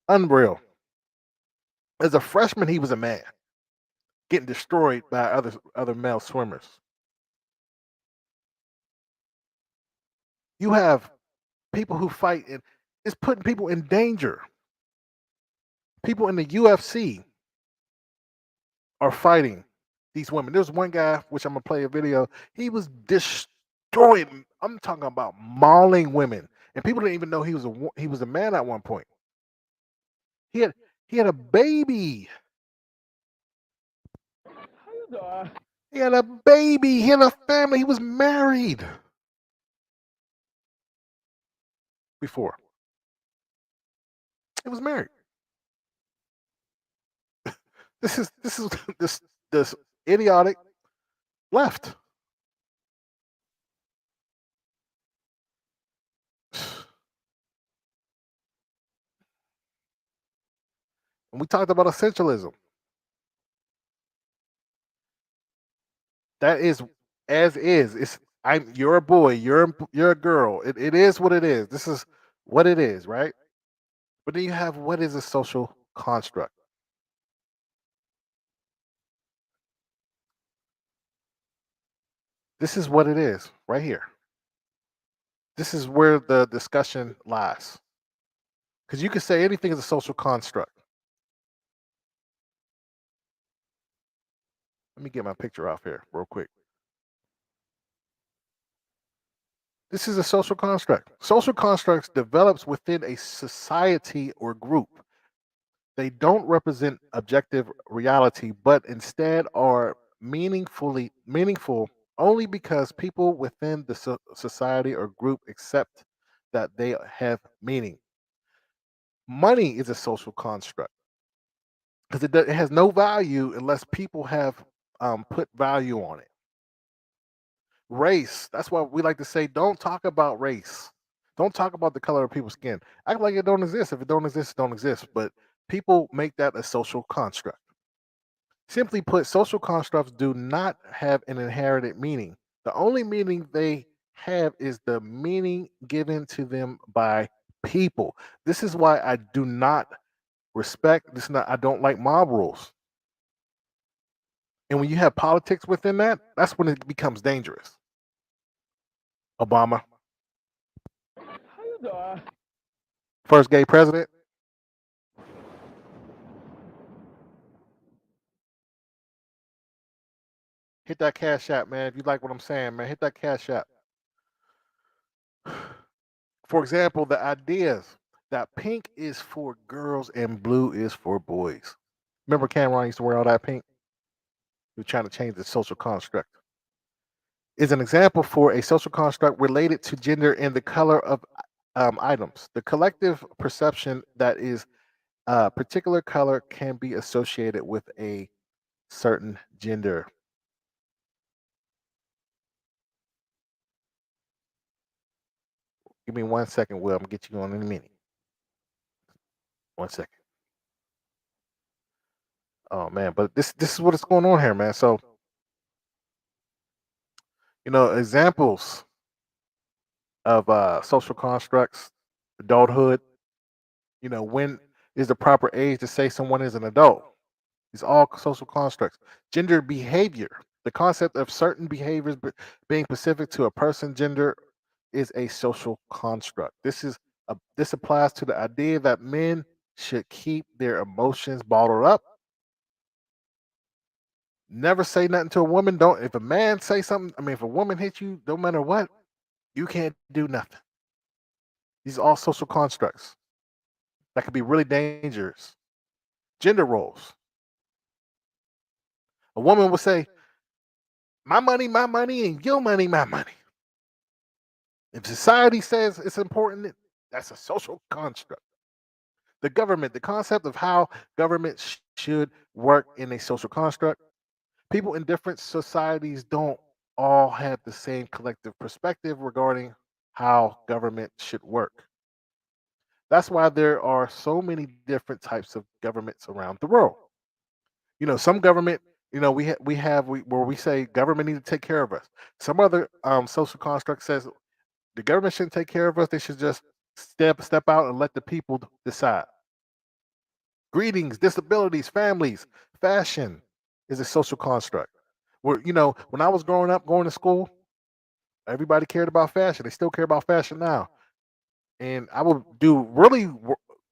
Unreal. As a freshman, he was a man, getting destroyed by other male swimmers. You have people who fight, and it's putting people in danger. People in the UFC are fighting these women. There's one guy, which I'm gonna play a video. He was destroying. I'm talking about mauling women, and people didn't even know he was a man at one point. He had a baby. He had a baby. He had a family. He was married before. He was married. This is this idiotic left. And we talked about essentialism. That is as is. You're a boy. You're a girl. It is what it is. This is what it is, right? But then you have what is a social construct. This is what it is right here. This is where the discussion lies. Because you can say anything is a social construct. Let me get my picture off here real quick. This is a social construct. Social constructs develops within a society or group. They don't represent objective reality, but instead are meaningful only because people within the society or group accept that they have meaning. Money is a social construct because it has no value unless people have put value on it. Race, that's why we like to say, don't talk about race. Don't talk about the color of people's skin. Act like it don't exist. If it don't exist, it don't exist. But people make that a social construct. Simply put, social constructs do not have an inherited meaning. The only meaning they have is the meaning given to them by people. This is why I do not respect this. I don't like mob rules. And when you have politics within that, that's when it becomes dangerous. Obama, first gay president. Hit that cash app, man. If you like what I'm saying, man, hit that cash app. For example, the ideas that pink is for girls and blue is for boys. Remember Cameron used to wear all that pink? He was trying to change the social construct. Is an example for a social construct related to gender and the color of items. The collective perception that is a particular color can be associated with a certain gender. Give me 1 second, Will. I'm gonna get you on in a minute. 1 second. Oh man, but this is what is going on here, man. So examples of social constructs, adulthood. When is the proper age to say someone is an adult? These all social constructs. Gender behavior. The concept of certain behaviors being specific to a person's gender is a social construct. This applies to the idea that men should keep their emotions bottled up. Never say nothing to a woman. Don't if a man say something, if a woman hits you, no matter what, you can't do nothing. These are all social constructs that could be really dangerous. Gender roles. A woman will say, my money, and your money, my money. If society says it's important, that's a social construct. The government, the concept of how government should work in a social construct. People in different societies don't all have the same collective perspective regarding how government should work. That's why there are so many different types of governments around the world. Some government, where we say government need to take care of us. Some other social construct says the government shouldn't take care of us. They should just step out and let the people decide. Greetings, disabilities, families, fashion is a social construct. When I was growing up, going to school, everybody cared about fashion. They still care about fashion now. And I would do really,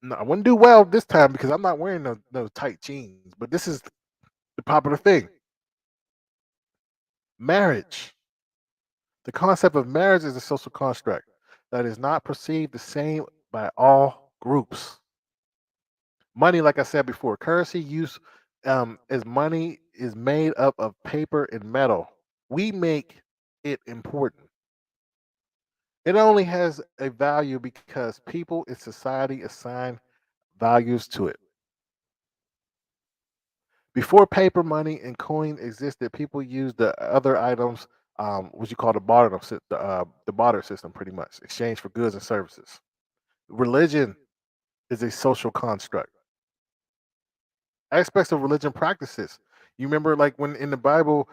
no, I wouldn't do well this time because I'm not wearing those tight jeans. But this is the popular thing. Marriage. The concept of marriage is a social construct that is not perceived the same by all groups. Money, like I said before, currency use as money is made up of paper and metal. We make it important. It only has a value because people in society assign values to it. Before paper money and coin existed, people used the other items, what you call the barter system, pretty much exchange for goods and services. Religion is a social construct. Aspects of religion practices. You remember, like when in the Bible,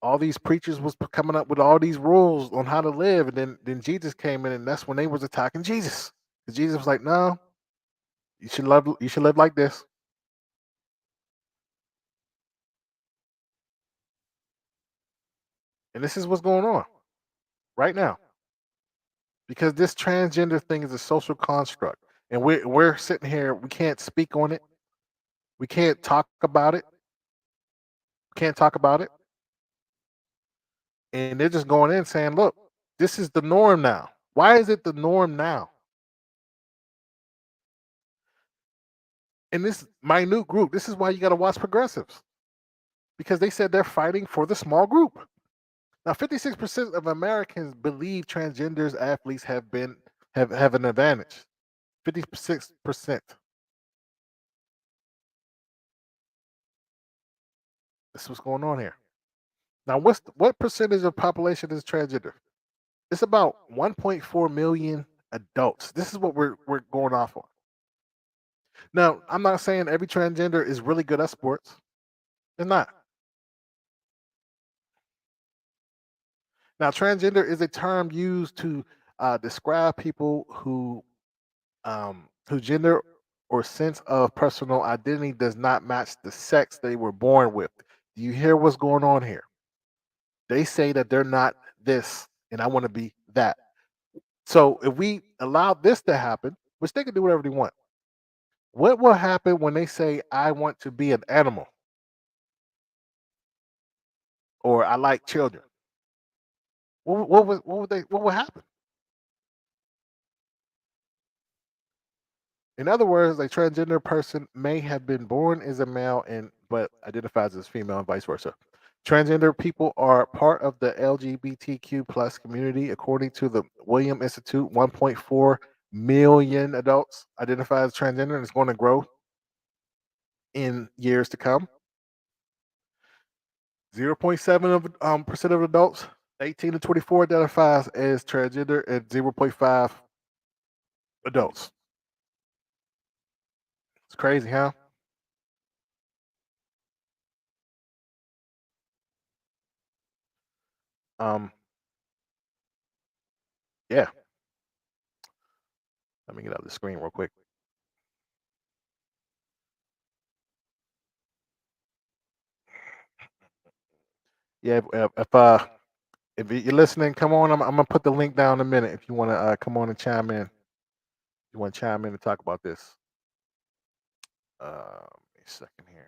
all these preachers was coming up with all these rules on how to live, and then Jesus came in, and that's when they was attacking Jesus. 'Cause Jesus was like, "No, you should live like this." And this is what's going on right now because this transgender thing is a social construct, and we're sitting here. We can't speak on it. We can't talk about it. Can't talk about it. And they're just going in saying, "Look, this is the norm now." Why is it the norm now? In this minute group, this is why you got to watch progressives because they said they're fighting for the small group. Now, 56% of Americans believe transgenders athletes have an advantage. 56%. This is what's going on here. Now, what percentage of population is transgender? It's about 1.4 million adults. This is what we're going off on. Now, I'm not saying every transgender is really good at sports. They're not. Now, transgender is a term used to describe people whose gender or sense of personal identity does not match the sex they were born with. Do you hear what's going on here? They say that they're not this, and I want to be that. So if we allow this to happen, which they can do whatever they want, what will happen when they say, I want to be an animal? or I like children. What would happen? In other words, a transgender person may have been born as a male and but identifies as female and vice versa. Transgender people are part of the LGBTQ plus community, according to the William Institute. 1.4 million adults identify as transgender, and it's going to grow in years to come. 0.7 of percent of adults 18 to 24 identifies as transgender, and 0.5 adults. It's crazy, huh? Yeah. Let me get out of the screen real quick. Yeah, if you're listening, come on. I'm gonna put the link down in a minute if you want to come on and chime in. You want to chime in and talk about this? A second here.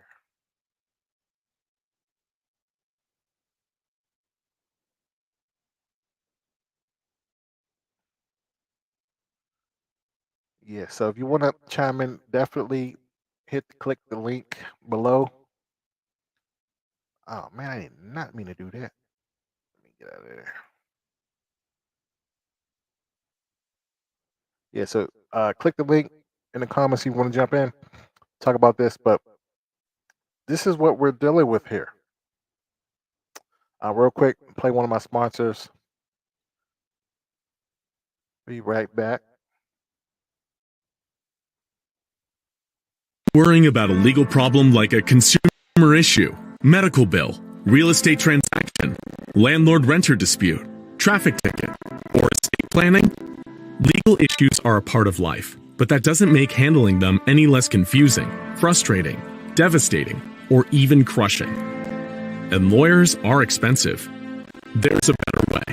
Yeah, so if you want to chime in, definitely click the link below. Oh man, I did not mean to do that. Let me get out of there. Yeah, so click the link in the comments if you want to jump in, talk about this. But this is what we're dealing with here. Real quick, play one of my sponsors. Be right back. Worrying about a legal problem like a consumer issue, medical bill, real estate transaction, landlord-renter dispute, traffic ticket, or estate planning? Legal issues are a part of life, but that doesn't make handling them any less confusing, frustrating, devastating, or even crushing. And lawyers are expensive. There's a better way.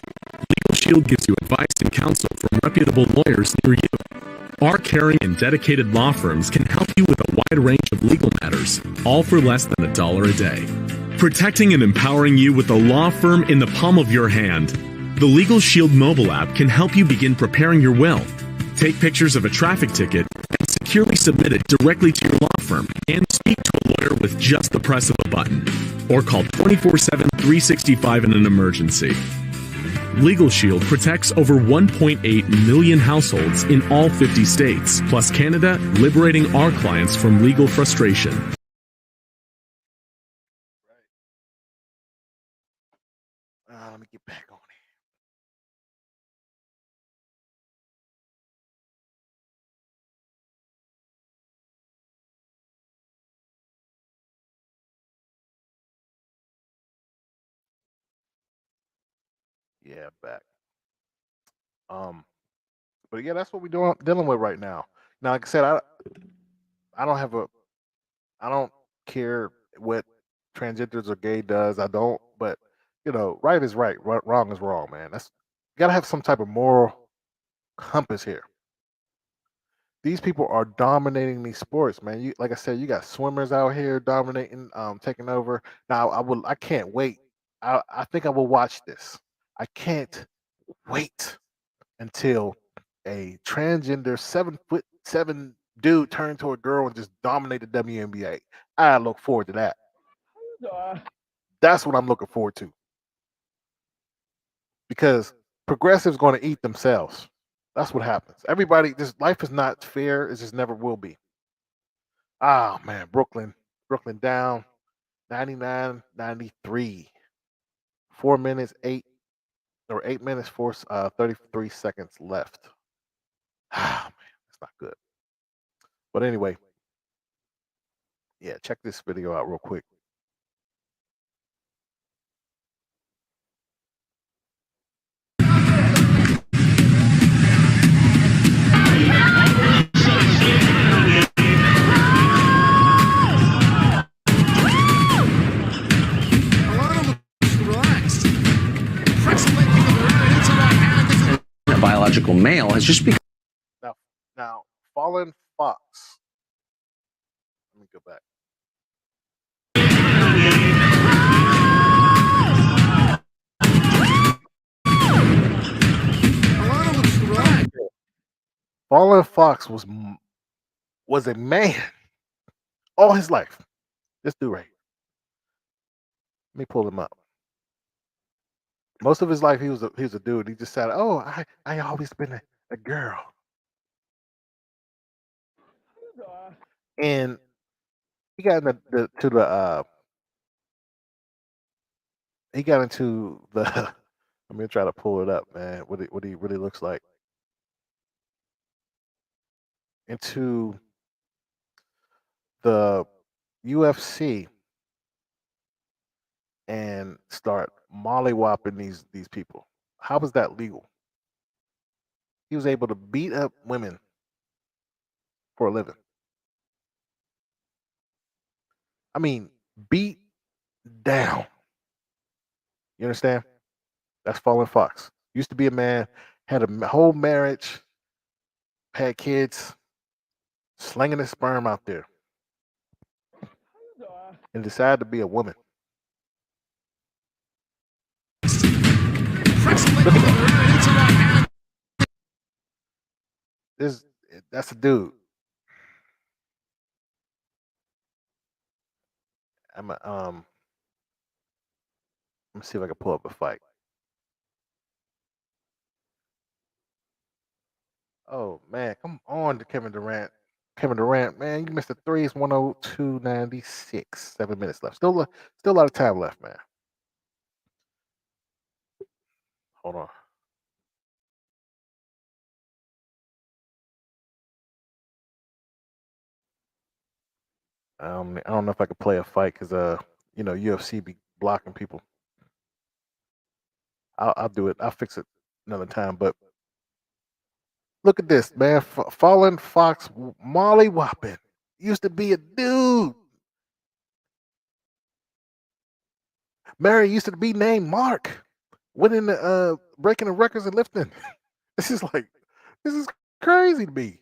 Legal Shield gives you advice and counsel from reputable lawyers near you. Our caring and dedicated law firms can help you with a wide range of legal matters, all for less than $1 a day. Protecting and empowering you with a law firm in the palm of your hand. The Legal Shield mobile app can help you begin preparing your will, take pictures of a traffic ticket, and securely submit it directly to your law firm, and speak to a lawyer with just the press of a button. Or call 24/7, 365 in an emergency. Legal Shield protects over 1.8 million households in all 50 states, plus Canada, liberating our clients from legal frustration. Let me get back on it. Yeah, back. But yeah, that's what we're dealing with right now. Now, like I said, I don't care what transgenders or gay does. I don't, but right is right, wrong is wrong, man. You gotta have some type of moral compass here. These people are dominating these sports, man. Like I said, you got swimmers out here dominating, taking over. Now, I can't wait. I think I will watch this. I can't wait until a transgender 7'7" dude turned to a girl and just dominated the WNBA. I look forward to that. That's what I'm looking forward to. Because progressives going to eat themselves. That's what happens. Everybody, life is not fair. It just never will be. Ah, man, Brooklyn down 99-93. 4 minutes, 8 minutes, 33 seconds left. Ah, man, it's not good. But anyway, yeah, check this video out real quick. A biological male has just become. Now, Fallen Fox. Let me go back. Fallen Fox was a man all his life. This dude right here. Let me pull him up. Most of his life, he was a dude. He just said, "Oh, I always been a girl," and he got into he got into the. Let me try to pull it up, man. What he really looks like. Into the UFC and start mollywopping these people. How was that legal? He was able to beat up women for a living. I mean, beat down. You understand? That's Fallen Fox. Used to be a man, had a whole marriage, had kids, slinging his sperm out there, and decided to be a woman. Look at that. That's a dude. Let me see if I can pull up a fight. Oh man, come on to Kevin Durant. Kevin Durant, man, you missed the threes. 102.96. 7 minutes left. Still a lot of time left, man. Hold on. I don't know if I could play a fight because UFC be blocking people. I'll do it. I'll fix it another time. But look at this, man. Fallen Fox mollywopping. Used to be a dude. Mary used to be named Mark. Winning the breaking the records and lifting. This is crazy to me.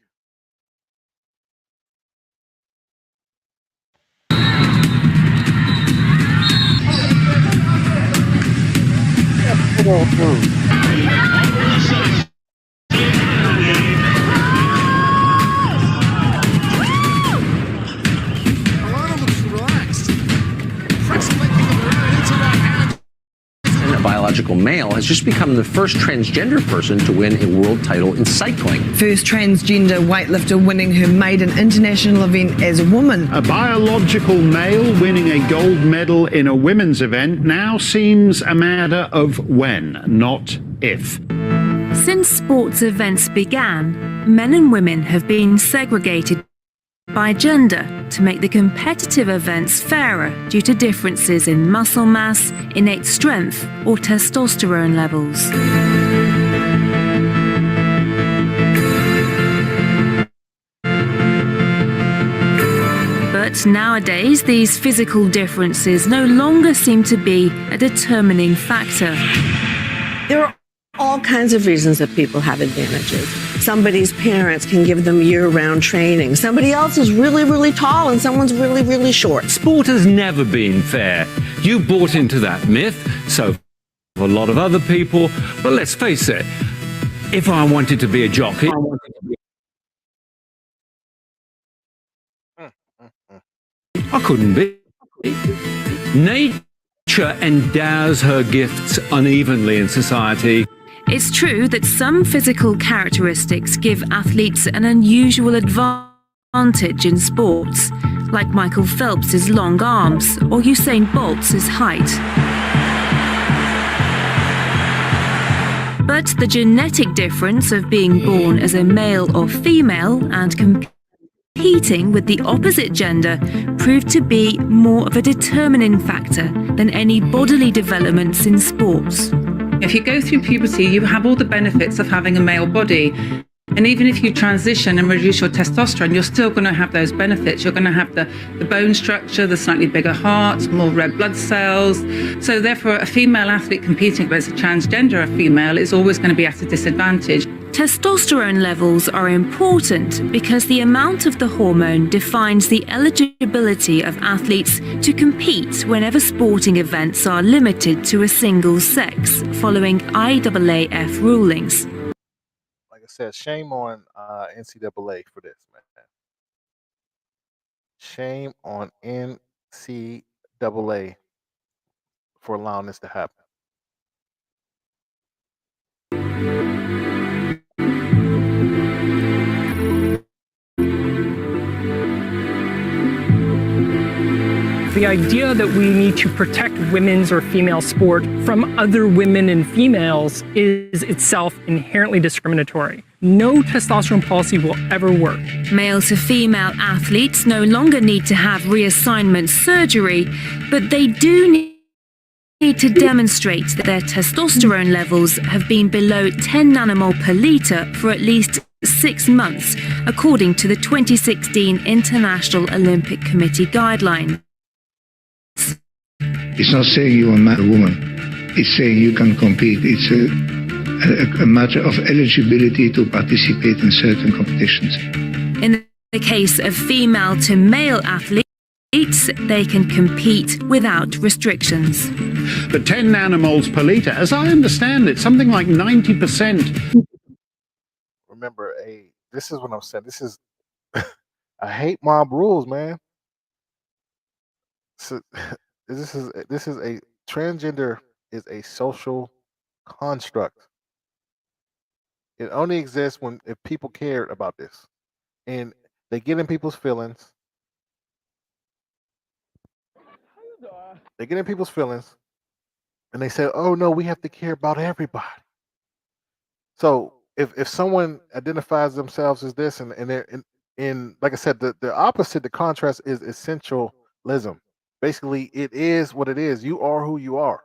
A biological male has just become the first transgender person to win a world title in cycling. First transgender weightlifter winning her maiden international event as a woman. A biological male winning a gold medal in a women's event now seems a matter of when, not if. Since sports events began, men and women have been segregated by gender to make the competitive events fairer due to differences in muscle mass, innate strength, or testosterone levels. But nowadays, these physical differences no longer seem to be a determining factor. There are all kinds of reasons that people have advantages. Somebody's parents can give them year-round training. Somebody else is really, really tall and someone's really, really short. Sport has never been fair. You bought into that myth, so a lot of other people. But let's face it, if I wanted to be a jockey, I couldn't be. Nature endows her gifts unevenly in society. It's true that some physical characteristics give athletes an unusual advantage in sports, like Michael Phelps's long arms or Usain Bolt's height. But the genetic difference of being born as a male or female and competing with the opposite gender proved to be more of a determining factor than any bodily developments in sports. If you go through puberty, you have all the benefits of having a male body. And even if you transition and reduce your testosterone, you're still going to have those benefits. You're going to have the bone structure, the slightly bigger heart, more red blood cells. So therefore, a female athlete competing against a transgender female is always going to be at a disadvantage. Testosterone levels are important because the amount of the hormone defines the eligibility of athletes to compete whenever sporting events are limited to a single sex, following IAAF rulings. Like I said, shame on NCAA for this, man. Shame on NCAA for allowing this to happen. The idea that we need to protect women's or female sport from other women and females is itself inherently discriminatory. No testosterone policy will ever work. Male to female athletes no longer need to have reassignment surgery, but they do need to demonstrate that their testosterone levels have been below 10 nanomole per litre for at least 6 months, according to the 2016 International Olympic Committee guidelines. It's not saying you're a man or woman. It's saying you can compete. It's a matter of eligibility to participate in certain competitions. In the case of female to male athletes, they can compete without restrictions. But 10 nanomoles per litre, as I understand it, something like 90%. Remember, this is what I'm saying. This is, I hate mob rules, man. So, this is a transgender is a social construct. It only exists if people cared about this, and they get in people's feelings. They get in people's feelings, and they say, "Oh no, we have to care about everybody." So if someone identifies themselves as this, and they're in like I said, the opposite, the contrast is essentialism. Basically, it is what it is. You are who you are.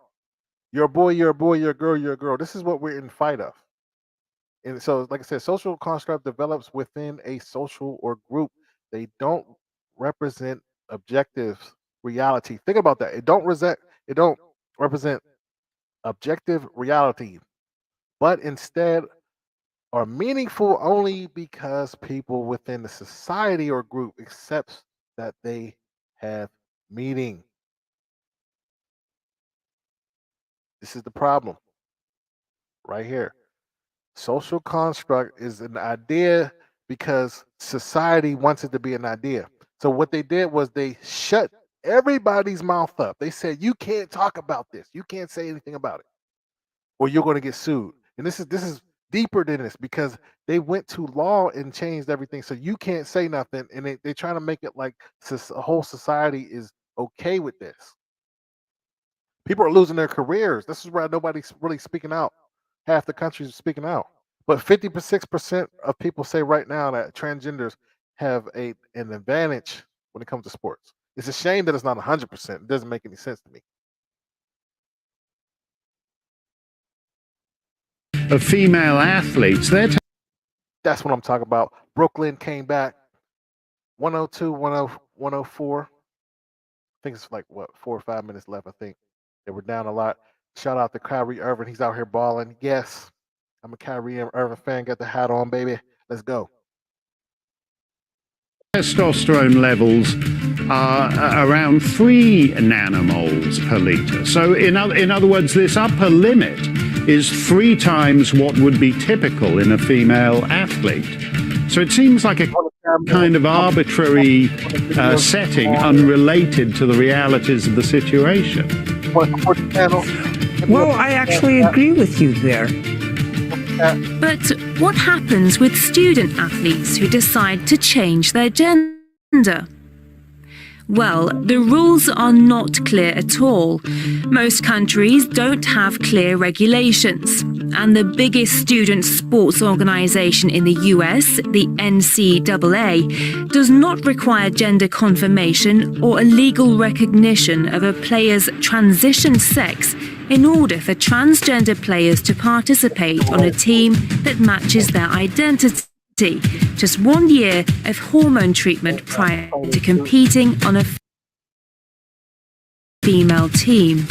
You're a boy, you're a boy, you're a girl, you're a girl. This is what we're in fight of. And so, like I said, social construct develops within a social or group. They don't represent objective reality. Think about that. It don't represent objective reality, but instead are meaningful only because people within the society or group accepts that they have meaning. This is the problem right here. Social construct is an idea because society wants it to be an idea. So what they did was they shut everybody's mouth up. They said, you can't talk about this. You can't say anything about it, or you're going to get sued. And this is deeper than this, because they went to law and changed everything. So you can't say nothing. And they try to make it like a whole society is okay with this. People are losing their careers. This is why nobody's really speaking out. Half the country is speaking out. But 56% of people say right now that transgenders have an advantage when it comes to sports. It's a shame that it's not 100%. It doesn't make any sense to me. Of female athletes, that's what I'm talking about. Brooklyn came back 102, 104. I think it's like 4 or 5 minutes left. I think they were down a lot. Shout out to Kyrie Irving. He's out here balling. Yes, I'm a Kyrie Irving fan. Got the hat on, baby. Let's go. testosterone levels are around 3 nanomoles per litre. So in other words, this upper limit is 3 times what would be typical in a female athlete. So it seems like a kind of arbitrary setting unrelated to the realities of the situation. Well, I actually agree with you there. But what happens with student athletes who decide to change their gender? Well, the rules are not clear at all. Most countries don't have clear regulations. And the biggest student sports organization in the US, the NCAA, does not require gender confirmation or a legal recognition of a player's transition sex in order for transgender players to participate on a team that matches their identity. Just 1 year of hormone treatment prior to competing on a female team.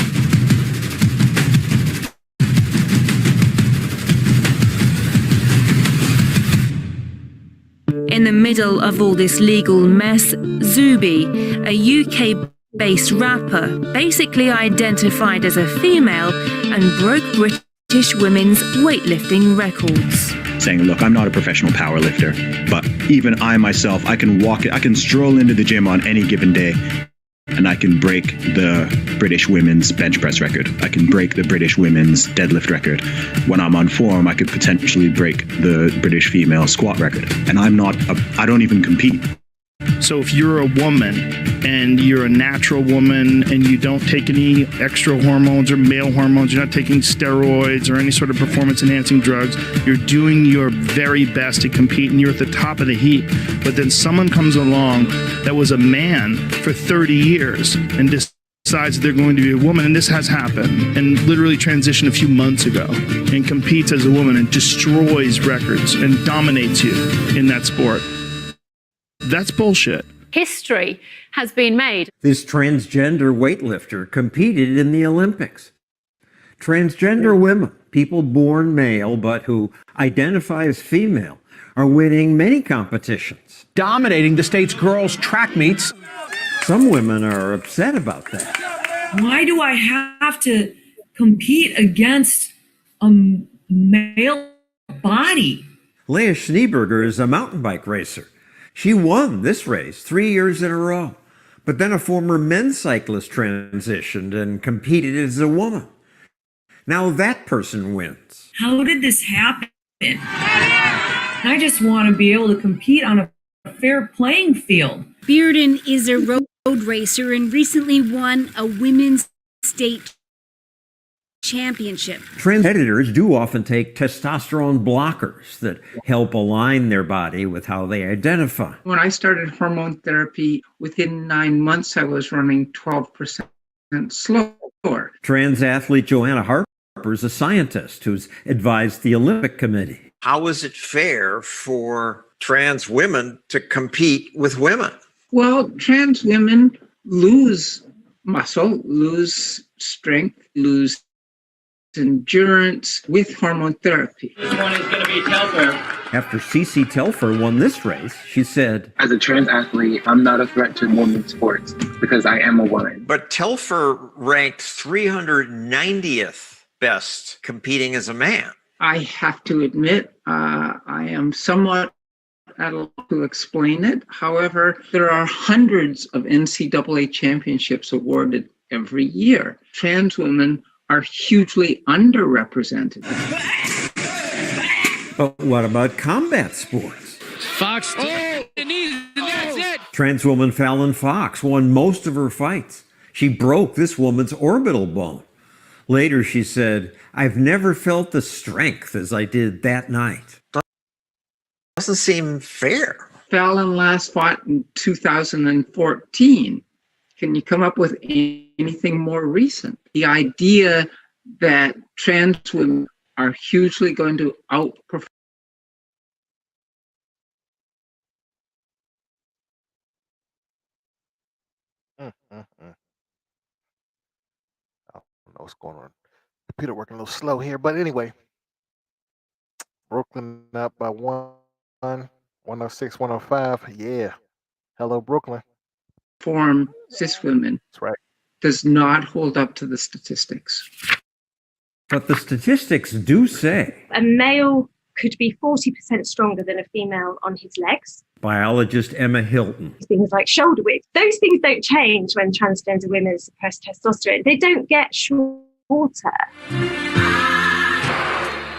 In the middle of all this legal mess, Zuby, a UK-based rapper, basically identified as a female and broke British women's weightlifting records. saying, look, I'm not a professional power lifter, but even I myself, I can stroll into the gym on any given day and I can break the British women's bench press record. I can break the British women's deadlift record. When I'm on form, I could potentially break the British female squat record. And I don't even compete. So if you're a woman and you're a natural woman and you don't take any extra hormones or male hormones, you're not taking steroids or any sort of performance enhancing drugs, you're doing your very best to compete and you're at the top of the heap. But then someone comes along that was a man for 30 years and decides they're going to be a woman, and this has happened, and literally transitioned a few months ago and competes as a woman and destroys records and dominates you in that sport. That's bullshit. History has been made. This transgender weightlifter competed in the Olympics. Transgender women, people born male but who identify as female, are winning many competitions, dominating the state's girls' track meets. Some women are upset about that. Why do I have to compete against a male body? Leah Schneeberger is a mountain bike racer. She won this race 3 years in a row, but then a former men's cyclist transitioned and competed as a woman. Now that person wins. How did this happen? I just want to be able to compete on a fair playing field. Bearden is a road racer and recently won a women's state championship. Trans editors do often take testosterone blockers that help align their body with how they identify. When I started hormone therapy, within 9 months, I was running 12% slower. Trans athlete Joanna Harper is a scientist who's advised the Olympic Committee. How is it fair for trans women to compete with women? Well, trans women lose muscle, lose strength, lose endurance with hormone therapy. This one is going to be Telfer. After Cece Telfer won this race, she said, as a trans athlete, I'm not a threat to women's sports because I am a woman. But Telfer ranked 390th best competing as a man. I have to admit, I am somewhat at a loss to explain it. However, there are hundreds of NCAA championships awarded every year. Trans women are hugely underrepresented. But what about combat sports? Fox, that's it. Trans woman Fallon Fox won most of her fights. She broke this woman's orbital bone. Later, she said, I've never felt the strength as I did that night. Doesn't seem fair. Fallon last fought in 2014. Can you come up with anything more recent? The idea that trans women are hugely going to outperform. I don't know what's going on. Computer working a little slow here, but anyway, Brooklyn up by 106, 105. Yeah. Hello, Brooklyn. Form cis women. That's right. Does not hold up to the statistics. But the statistics do say A male could be 40% stronger than a female on his legs. biologist Emma Hilton. Things like shoulder width. Those things don't change when transgender women suppress testosterone. They don't get shorter.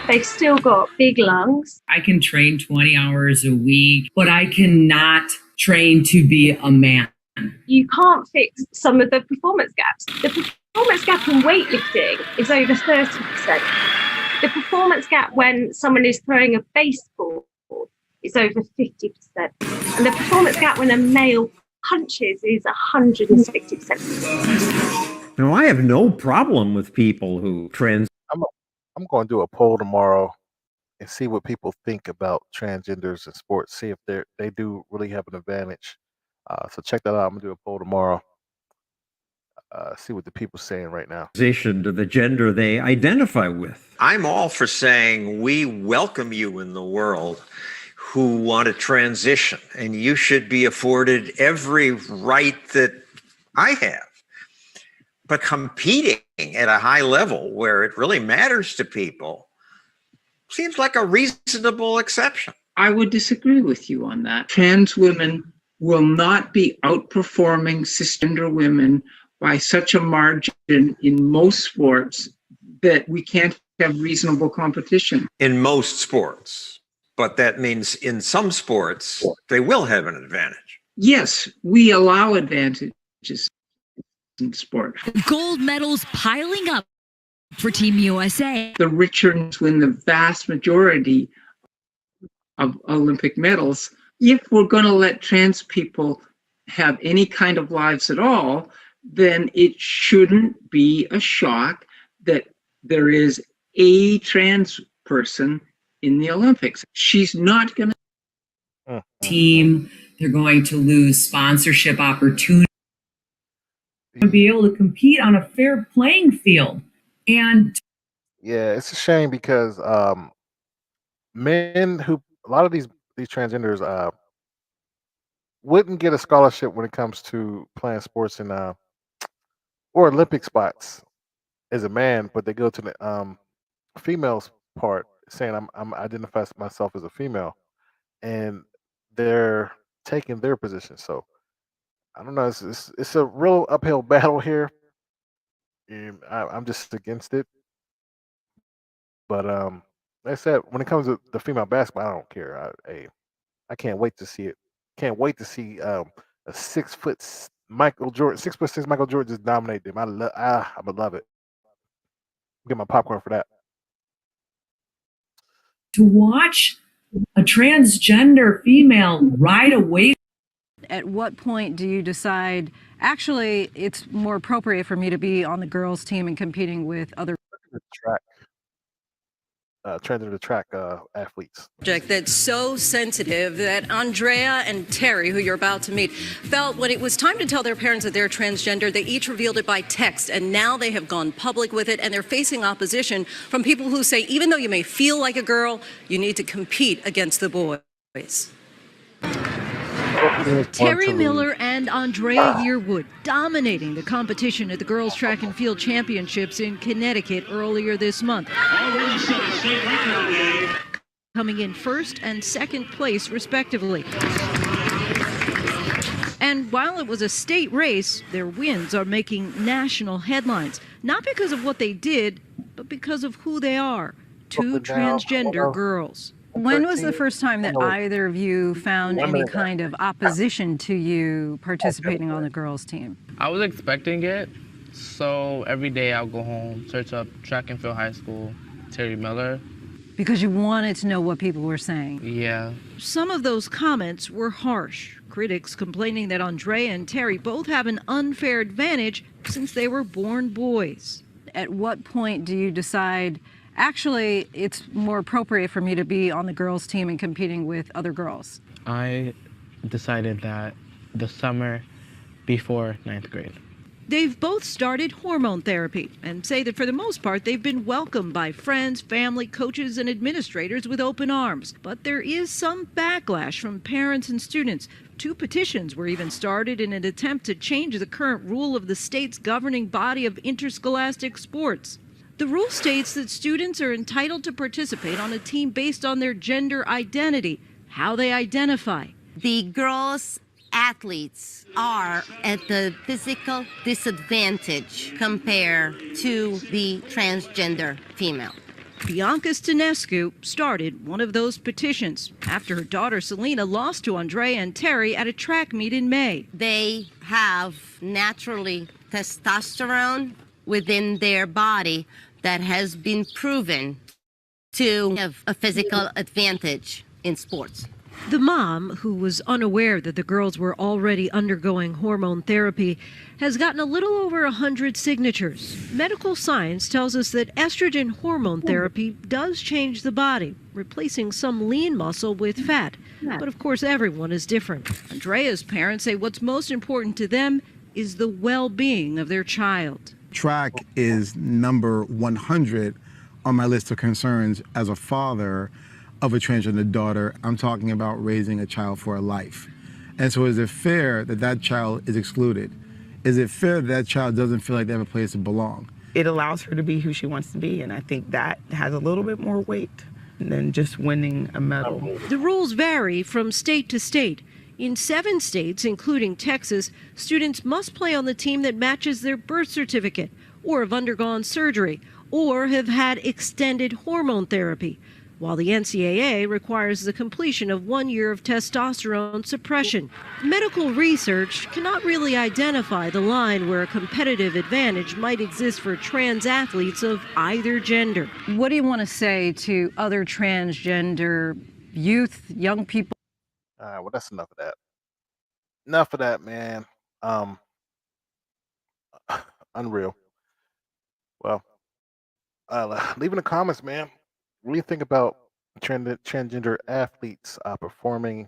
They've still got big lungs. I can train 20 hours a week, but I cannot train to be a man. You can't fix some of the performance gaps. The performance gap in weightlifting is over 30%. The performance gap when someone is throwing a baseball is over 50%. And the performance gap when a male punches is 160%. Now, I have no problem with people who I'm going to do a poll tomorrow and see what people think about transgenders in sports. See if they do really have an advantage. So check that out. I'm going to do a poll tomorrow. See what the people are saying right now. Position to the gender they identify with. I'm all for saying we welcome you in the world who want to transition, and you should be afforded every right that I have. But competing at a high level where it really matters to people Seems like a reasonable exception. I would disagree with you on that. Trans women will not be outperforming cisgender women by such a margin in most sports that we can't have reasonable competition. In most sports. But that means in some sports, they will have an advantage. Yes, we allow advantages in sport. Gold medals piling up for Team USA. The Richards win the vast majority of Olympic medals. If we're going to let trans people have any kind of lives at all, then it shouldn't be a shock that there is a trans person in the Olympics. She's not going to. Team, they're going to lose sponsorship opportunities to be able to compete on a fair playing field. And Yeah, it's a shame because men who a lot of these transgenders wouldn't get a scholarship when it comes to playing sports in or Olympic spots as a man, but they go to the females part saying I'm identify myself as a female, and they're taking their position. So I don't know. It's a real uphill battle here, and I'm just against it. But like I said, when it comes to the female basketball, I don't care. I can't wait to see it. Can't wait to see a 6 foot Michael Jordan, 6'6" Michael Jordan just dominate them. I'm gonna love it. Get my popcorn for that. to watch a transgender female ride away. At what point do you decide, actually, it's more appropriate for me to be on the girls' team and competing with other track, transgender track athletes? Subject that's so sensitive that Andrea and Terry, who you're about to meet, felt when it was time to tell their parents that they're transgender, they each revealed it by text, and now they have gone public with it, and they're facing opposition from people who say even though you may feel like a girl, you need to compete against the boys. Terry Miller and Andrea Yearwood dominating the competition at the girls' track and field championships in Connecticut earlier this month. Coming in first and second place, respectively. And while it was a state race, their wins are making national headlines, not because of what they did, but because of who they are, two transgender girls. When was the first time that either of you found any kind of opposition to you participating on the girls' team? I was expecting it, so every day I'll go home, search up track and field high school, Terry Miller. Because you wanted to know what people were saying? Yeah. Some of those comments were harsh. Critics complaining that Andrea and Terry both have an unfair advantage since they were born boys. At what point do you decide, actually, it's more appropriate for me to be on the girls' team and competing with other girls? I decided that the summer before 9th grade. They've both started hormone therapy and say that for the most part they've been welcomed by friends, family, coaches, and administrators with open arms. But there is some backlash from parents and students. 2 petitions were even started in an attempt to change the current rule of the state's governing body of interscholastic sports. The rule states that students are entitled to participate on a team based on their gender identity, how they identify. The girls' athletes are at the physical disadvantage compared to the transgender female. Bianca Stanescu started one of those petitions after her daughter Selena lost to Andrea and Terry at a track meet in May. They have naturally testosterone within their body that has been proven to have a physical advantage in sports. The mom, who was unaware that the girls were already undergoing hormone therapy, has gotten a little over 100 signatures. Medical science tells us that estrogen hormone therapy does change the body, replacing some lean muscle with fat. But of course, everyone is different. Andrea's parents say what's most important to them is the well-being of their child. Track is number 100 on my list of concerns as a father of a transgender daughter. I'm talking about raising a child for a life. And so is it fair that that child is excluded? Is it fair that that child doesn't feel like they have a place to belong? It allows her to be who she wants to be, and I think that has a little bit more weight than just winning a medal. The rules vary from state to state. In 7 states, including Texas, students must play on the team that matches their birth certificate, or have undergone surgery, or have had extended hormone therapy, while the NCAA requires the completion of 1 year of testosterone suppression. Medical research cannot really identify the line where a competitive advantage might exist for trans athletes of either gender. What do you want to say to other transgender youth, young people? All right, well, that's enough of that. Enough of that, man. Unreal. Well, leave in the comments, man. What do you think about transgender athletes performing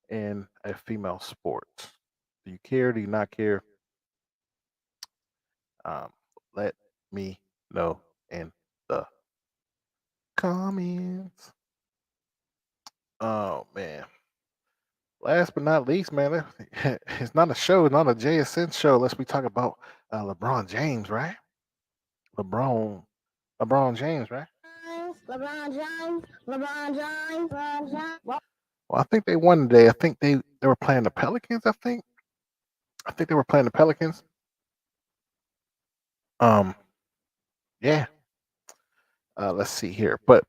in a female sport? Do you care? Do you not care? Let me know in the comments. Oh man. Last but not least, man, it's not a show, not a JSN show. Unless we talk about LeBron James, right? LeBron James, right? LeBron James, LeBron James, LeBron James. Well, I think they won today. I think they were playing the Pelicans. I think they were playing the Pelicans. Yeah. Let's see here, but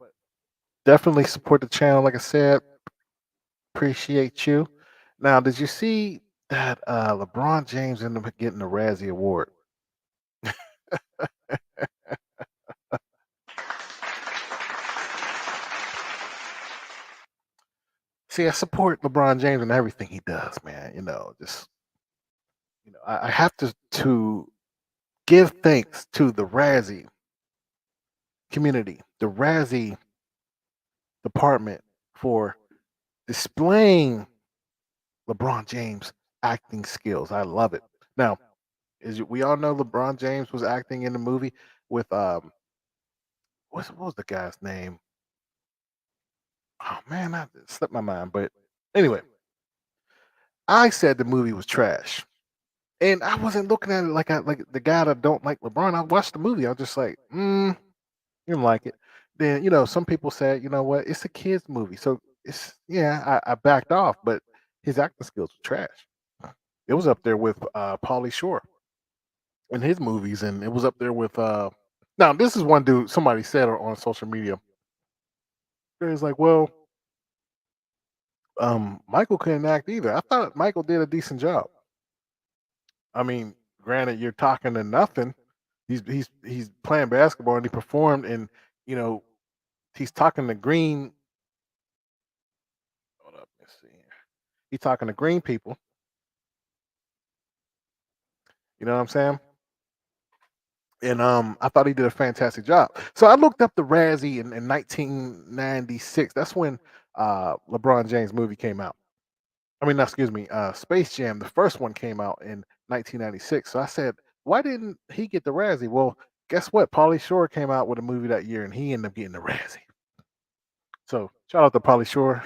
definitely support the channel. Like I said, appreciate you. Now, did you see that LeBron James ended up getting the Razzie Award? See, I support LeBron James and everything he does, man. I have to give thanks to the Razzie community, the Razzie department for displaying LeBron James' acting skills. I love it. Now, we all know LeBron James was acting in the movie with what was the guy's name? Oh man, I slipped my mind. But anyway, I said the movie was trash, and I wasn't looking at it like the guy that don't like LeBron. I watched the movie. I was just like, you don't like it. Then some people said, you know what, it's a kids movie, so I backed off. But his acting skills were trash. It was up there with Pauly Shore in his movies, and it was up there with. Now this is one dude. Somebody said on social media. It's like, well, Michael couldn't act either. I thought Michael did a decent job. I mean, granted, you're talking to nothing. He's playing basketball and he performed, and he's talking to green. Hold up, let's see here. He's talking to green people. You know what I'm saying? And I thought he did a fantastic job. So I looked up the Razzie in 1996. That's when LeBron James movie came out. I mean, excuse me, Space Jam, the first one came out in 1996. So I said, why didn't he get the Razzie? Well, guess what? Pauly Shore came out with a movie that year, and he ended up getting the Razzie. So shout out to Pauly Shore.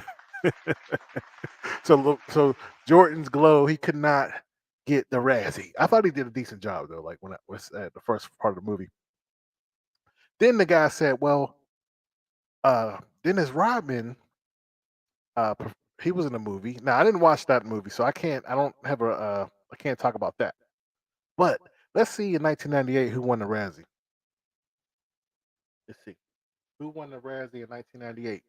So Jordan's Glow, he could not get the Razzie. I thought he did a decent job though. Like when I was at the first part of the movie. Then the guy said, "Well, Dennis Rodman, he was in the movie. Now I didn't watch that movie, so I can't talk about that. But let's see in 1998 who won the Razzie. Let's see who won the Razzie in 1998.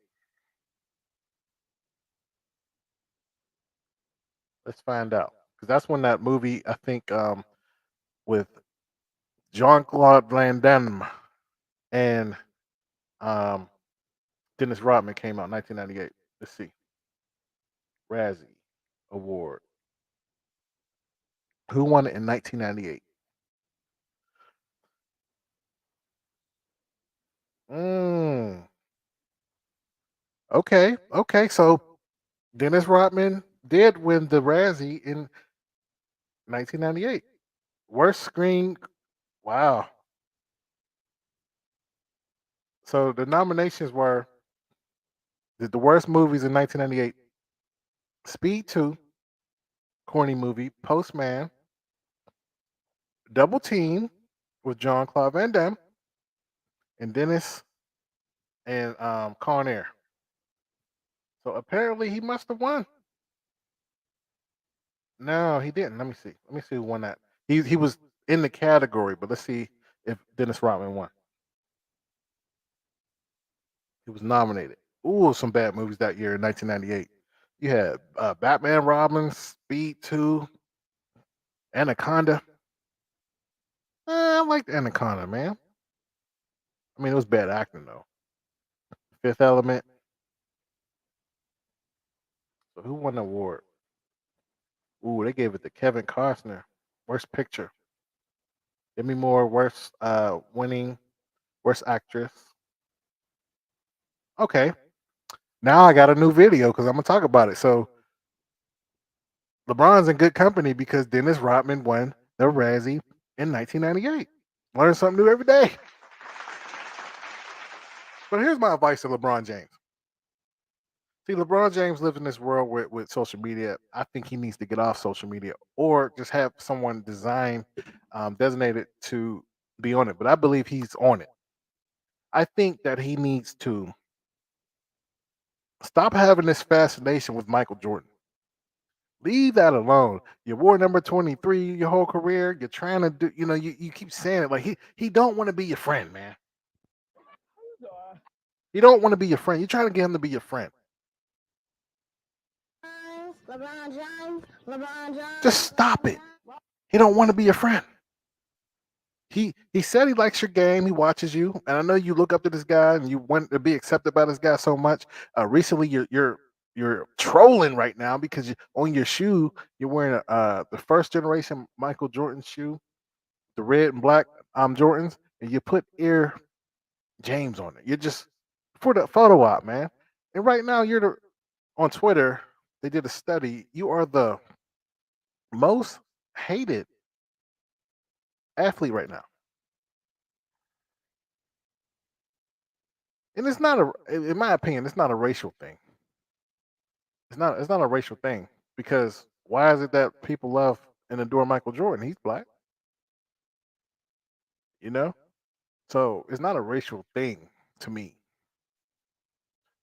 Let's find out because that's when that movie I think with Jean-Claude Van Damme and Dennis Rodman came out in 1998. Let's see. Razzie Award. Who won it in 1998? Okay. So Dennis Rodman did win the Razzie in 1998. Worst screen. Wow. So the nominations were the worst movies in 1998. Speed 2, corny movie, Postman, Double Team with Jean-Claude Van Damme, and Dennis and Con Air. So apparently he must have won. No, he didn't. Let me see. Let me see who won that. He was in the category, but let's see if Dennis Rodman won. He was nominated. Ooh, some bad movies that year in 1998. You had Batman, Robin, Speed 2, Anaconda. I liked Anaconda, man. I mean, it was bad acting though. Fifth Element. So who won the award? Ooh, they gave it to Kevin Costner. Worst picture. Demi Moore, worst winning, worst actress. Okay. Now I got a new video because I'm gonna talk about it. So LeBron's in good company because Dennis Rodman won the Razzie in 1998. Learn something new every day. But here's my advice to LeBron James. See, LeBron James lives in this world with social media. I think he needs to get off social media or just have someone designated to be on it. But I believe he's on it. I think that he needs to stop having this fascination with Michael Jordan. Leave that alone. You wore number 23 your whole career. You're trying to do, you keep saying it like he don't want to be your friend, man. He don't want to be your friend. You're trying to get him to be your friend. LeBron James. LeBron James. Just stop it. He don't want to be your friend. He said he likes your game. He watches you, and I know you look up to this guy and you want to be accepted by this guy so much. Recently, you're trolling right now because on your shoe you're wearing the first generation Michael Jordan shoe, the red and black Jordans, and you put Air James on it. You're just for the photo op, man. And right now on Twitter. They did a study. You are the most hated athlete right now. And it's not in my opinion, it's not a racial thing. It's not a racial thing because why is it that people love and adore Michael Jordan? He's black. So it's not a racial thing to me.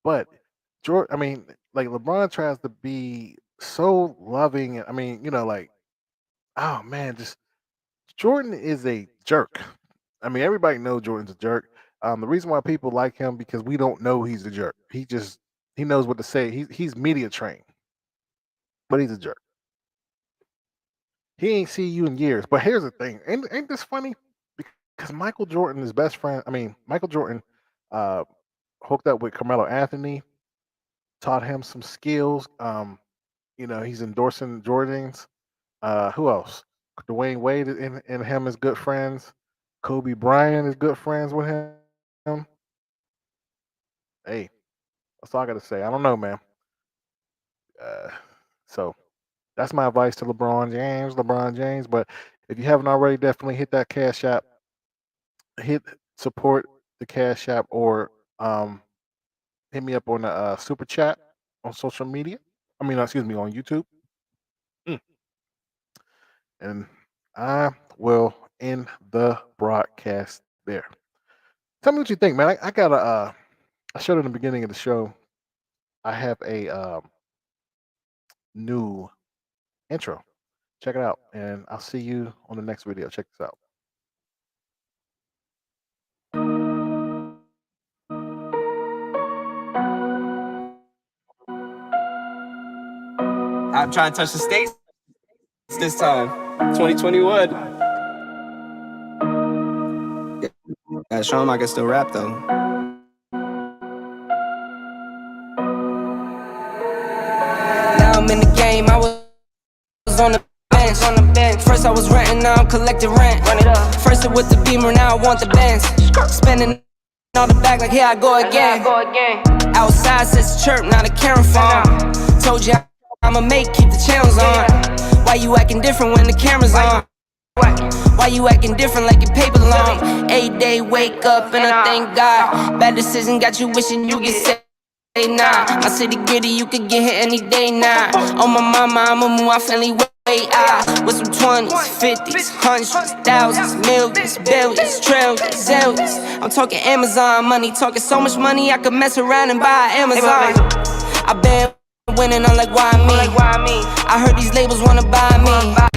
But Jordan, I mean, like LeBron tries to be so loving. I mean, oh man, just Jordan is a jerk. I mean, everybody knows Jordan's a jerk. The reason why people like him because we don't know he's a jerk. He knows what to say. He's media trained, but he's a jerk. He ain't see you in years. But here's the thing, ain't this funny? Because Michael Jordan is best friend. I mean, Michael Jordan hooked up with Carmelo Anthony, taught him some skills. He's endorsing Jordans. Who else? Dwayne Wade and him is good friends. Kobe Bryant is good friends with him. Hey, that's all I got to say. I don't know, man. So that's my advice to LeBron James. But if you haven't already, definitely hit that Cash App. Hit support the Cash App or hit me up on the super chat on social media. I mean, excuse me, on YouTube. And I will end the broadcast there. Tell me what you think, man. I got I showed in the beginning of the show. I have a new intro. Check it out, and I'll see you on the next video. Check this out. I'm trying to touch the states this time. 2021. Gotta show him I can still rap though. Now I'm in the game. I was on the bench. First I was renting, now I'm collecting rent. Run it up. First it with the Beamer, now I want the Benz. Spending all the back like here I go again. Outside says chirp, not a Karen phone. Told you I'ma keep the channels on. Why you acting different when the camera's on? Why you acting different like your paper long? 8 day wake up and I thank God. Bad decision got you wishing you get say nah. My city gritty, you could get hit any day now. On my mama, I'ma move my family way out. With some 20s, 50s, hundreds, thousands, millions, billions, trillions, zillions. I'm talking Amazon money, talking so much money I could mess around and buy Amazon. I been winning, I'm like, why me? I heard these labels wanna buy me.